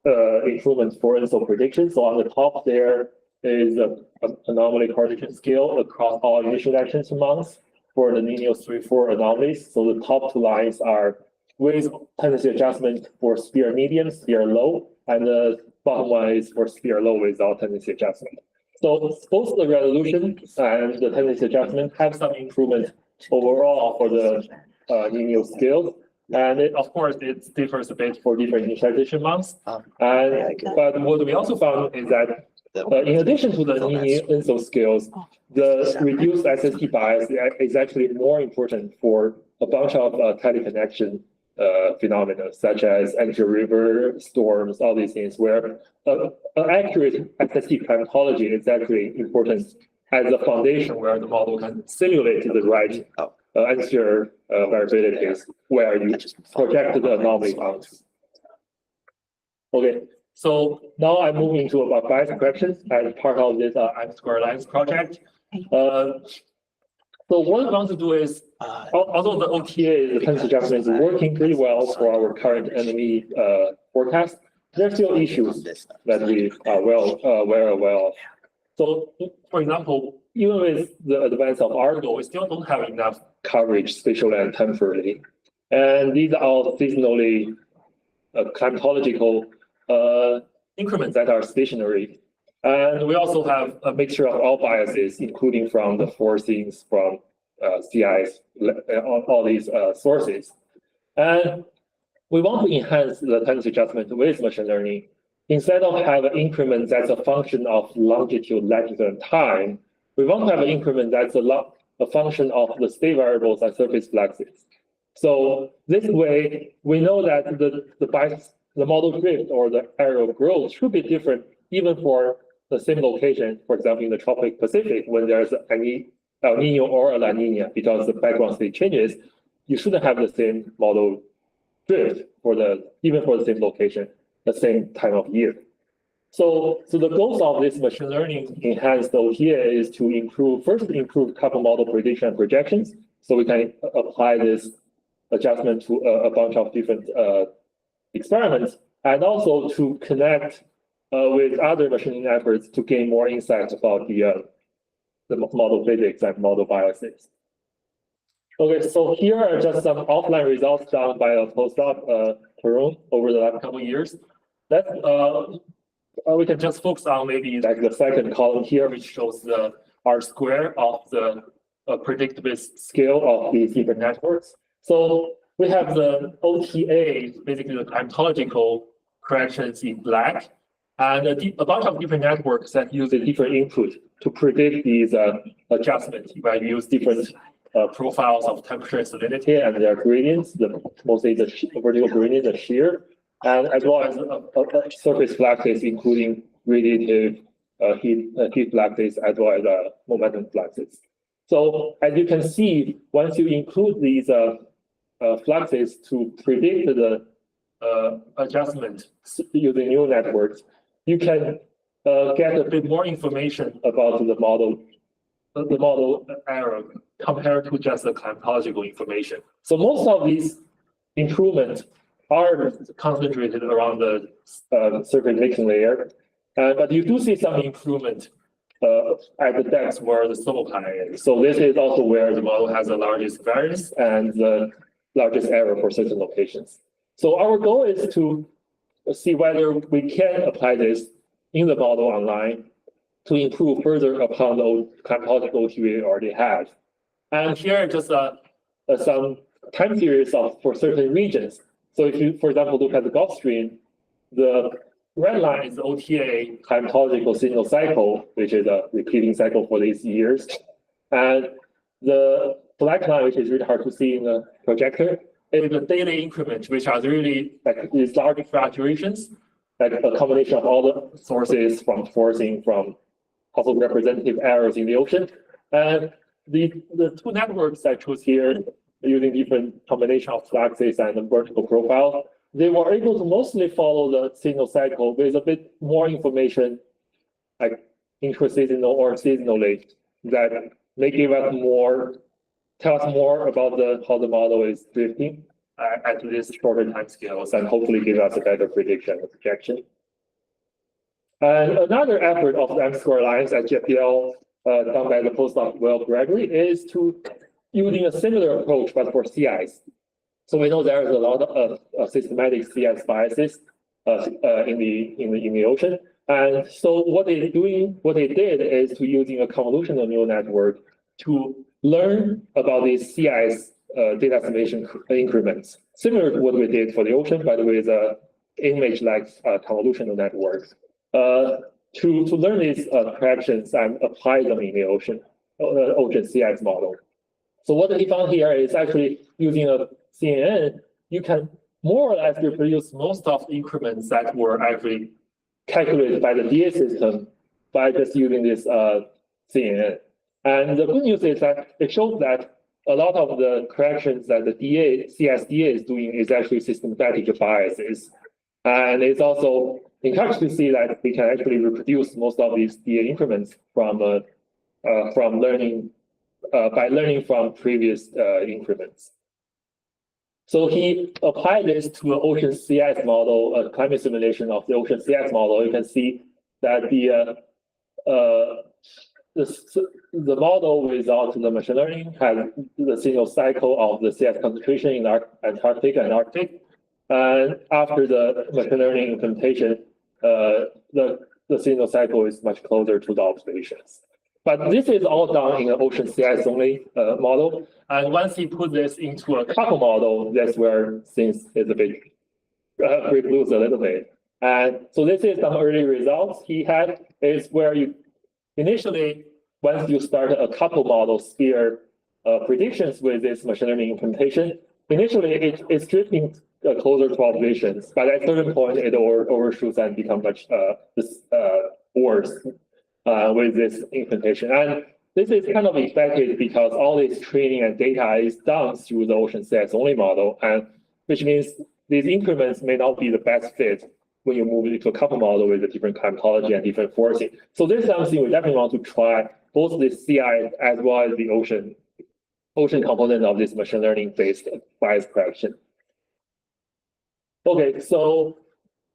improvements for INSO prediction. So on the top there is an anomaly correlation scale across all initial actions months for the Niño 3-4 anomalies. So the top two lines are with tendency adjustment for sphere medium, sphere low, and the bottom one is for sphere low without tendency adjustment. So both the resolution and the tendency adjustment have some improvement overall for the Niño scales. And of course, it differs a bit for different initialization months. But what we also found is that in addition to the Niño INSO scales, the reduced SST bias is actually more important for a bunch of teleconnection phenomena, such as anti-river storms, all these things, where accurate SST climatology is actually important as a foundation where the model can simulate the right atmosphere variabilities where you project the anomaly bounds. Okay, so now I'm moving to about bias corrections as part of this M-square lines project. So what I want to do is, although the OTA, the tendency adjustment, is working pretty well for our current enemy forecast, there are still issues that we are well aware of. So, for example, even with the advance of Argo, we still don't have enough coverage spatially and temporally. And these are all seasonally climatological increments that are stationary. And we also have a mixture of all biases, including from the forcings from CIs, all these sources. And we want to enhance the tendency adjustment with machine learning. Instead of have an increment that's a function of longitude, latitude, and time, we want to have an increment that's a function of the state variables and surface fluxes. So this way, we know that the model drift or the area of growth should be different even for the same location, for example, in the tropic Pacific, when there's any El Nino or a La Nina, because the background state changes, you shouldn't have the same model drift even for the same location, the same time of year. So the goals of this machine learning enhanced OTA is to improve couple model prediction and projections. So we can apply this adjustment to a bunch of different experiments, and also to connect with other machine learning efforts to gain more insights about the model physics and model biases. Okay, so here are just some offline results done by a postdoc, Katherine, over the last couple of years. We can just focus on maybe like the second column here, which shows the R-square of the predictive scale of these different networks. So we have the OTA, basically the climatological corrections in black, and a bunch of different networks that use a different input to predict these adjustments. You might use different profiles of temperature and salinity and their gradients, mostly the vertical gradient, the shear, and as well as surface fluxes, including radiative heat fluxes, as well as momentum fluxes. So as you can see, once you include these fluxes to predict the adjustment using neural networks, you can get a bit more information about the model error compared to just the climatological information. So most of these improvements are concentrated around the surface mixing layer, but you do see some improvement at the depths where the Sluka is. So this is also where the model has the largest variance and the largest error for certain locations. So our goal is to see whether we can apply this in the model online to improve further upon the climatological OTA we already have. And here just some time series for certain regions. So if you, for example, look at the Gulf Stream, the red line is the OTA climatological signal cycle, which is a repeating cycle for these years. And the black line, which is really hard to see in the projector, is the daily increment, which are really like these large fluctuations, like a combination of all the sources from forcing, from possible representative errors in the ocean. And the two networks I chose here, using different combination of fluxes and the vertical profile, they were able to mostly follow the signal cycle with a bit more information, like intra-seasonal or seasonally, that may give us tell us more about how the model is drifting at this shorter time scales, and hopefully give us a better prediction and projection. And another effort of the M-square Alliance at GFDL, done by the postdoc Will Gregory, is to using a similar approach but for CIs. So we know there is a lot of systematic CIs biases in the ocean, and so what they did is to using a convolutional neural network to learn about these CIs data estimation increments, similar to what we did for the ocean, by the way, the image-like convolutional networks, to learn these corrections and apply them in the ocean CIs model. So what he found here is actually using a CNN, you can more or less reproduce most of the increments that were actually calculated by the DA system by just using this CNN. And the good news is that it shows that a lot of the corrections that the CSDA is doing is actually systematic biases. And it's also encouraged to see that we can actually reproduce most of these DA increments from learning by learning from previous increments. So he applied this to an ocean CIS model, a climate simulation of the ocean CIS model. You can see that the model without the machine learning has the signal cycle of the CIS concentration in Antarctic and Arctic. And after the machine learning implementation, the signal cycle is much closer to the observations. But this is all done in an ocean CIS only model. And once he put this into a couple model, that's where things is a bit break loose a little bit. And so this is some early results he had, is where you initially, once you start a couple model sphere predictions with this machine learning implementation, initially it's drifting closer to observations, but at a certain point it overshoots and becomes much worse with this implementation. And this is kind of expected because all this training and data is done through the ocean CIS only model, and which means these increments may not be the best fit when you move into a couple model with a different climatology and different forcing. So this is something we definitely want to try, both the CI as well as the ocean component of this machine learning based bias correction. Okay, so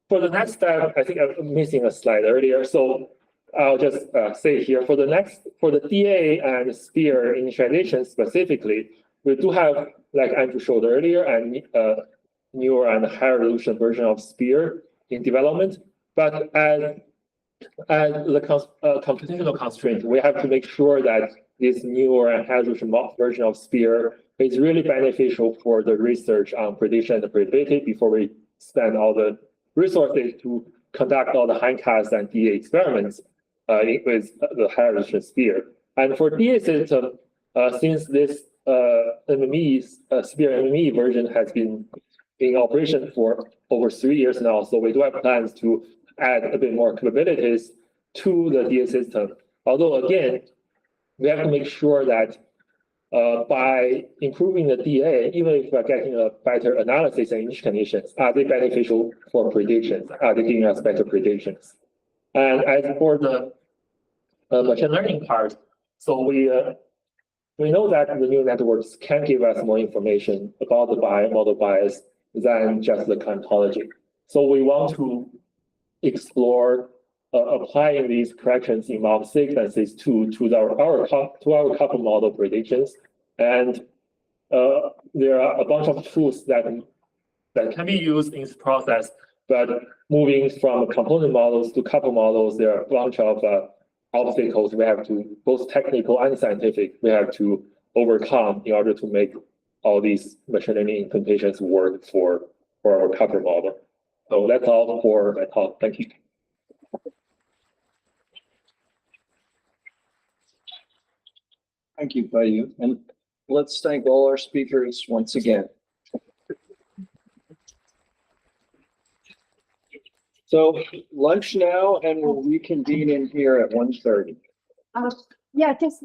for the next step, I think I'm missing a slide earlier. So I'll just say here for the DA and sphere initialization specifically, we do have, like Andrew showed earlier, and newer and higher resolution version of sphere in development. But as the computational constraint, we have to make sure that this newer and higher resolution version of sphere is really beneficial for the research on prediction and predictability before we spend all the resources to conduct all the hindcasts and DA experiments with the higher resolution sphere. And for DA system, since this sphere MME version has been in operation for over 3 years now, so we do have plans to add a bit more capabilities to the DA system. Although again, we have to make sure that by improving the DA, even if we're getting a better analysis and initial conditions, are they beneficial for predictions? Are they giving us better predictions? And as for the machine learning part, so we know that the neural networks can give us more information about the model bias than just the climatology. So we want to explore applying these corrections in Model 6 and 6.2 to our couple model predictions. And there are a bunch of tools that can be used in this process, but moving from component models to couple models, there are a bunch of obstacles we have to, both technical and scientific, we have to overcome in order to make all these machine learning implementations work for our couple model. So that's all for my talk. Thank you. Thank you, Feiyu. And let's thank all our speakers once again. So lunch now, and we'll reconvene in here at 1:30. Yeah, just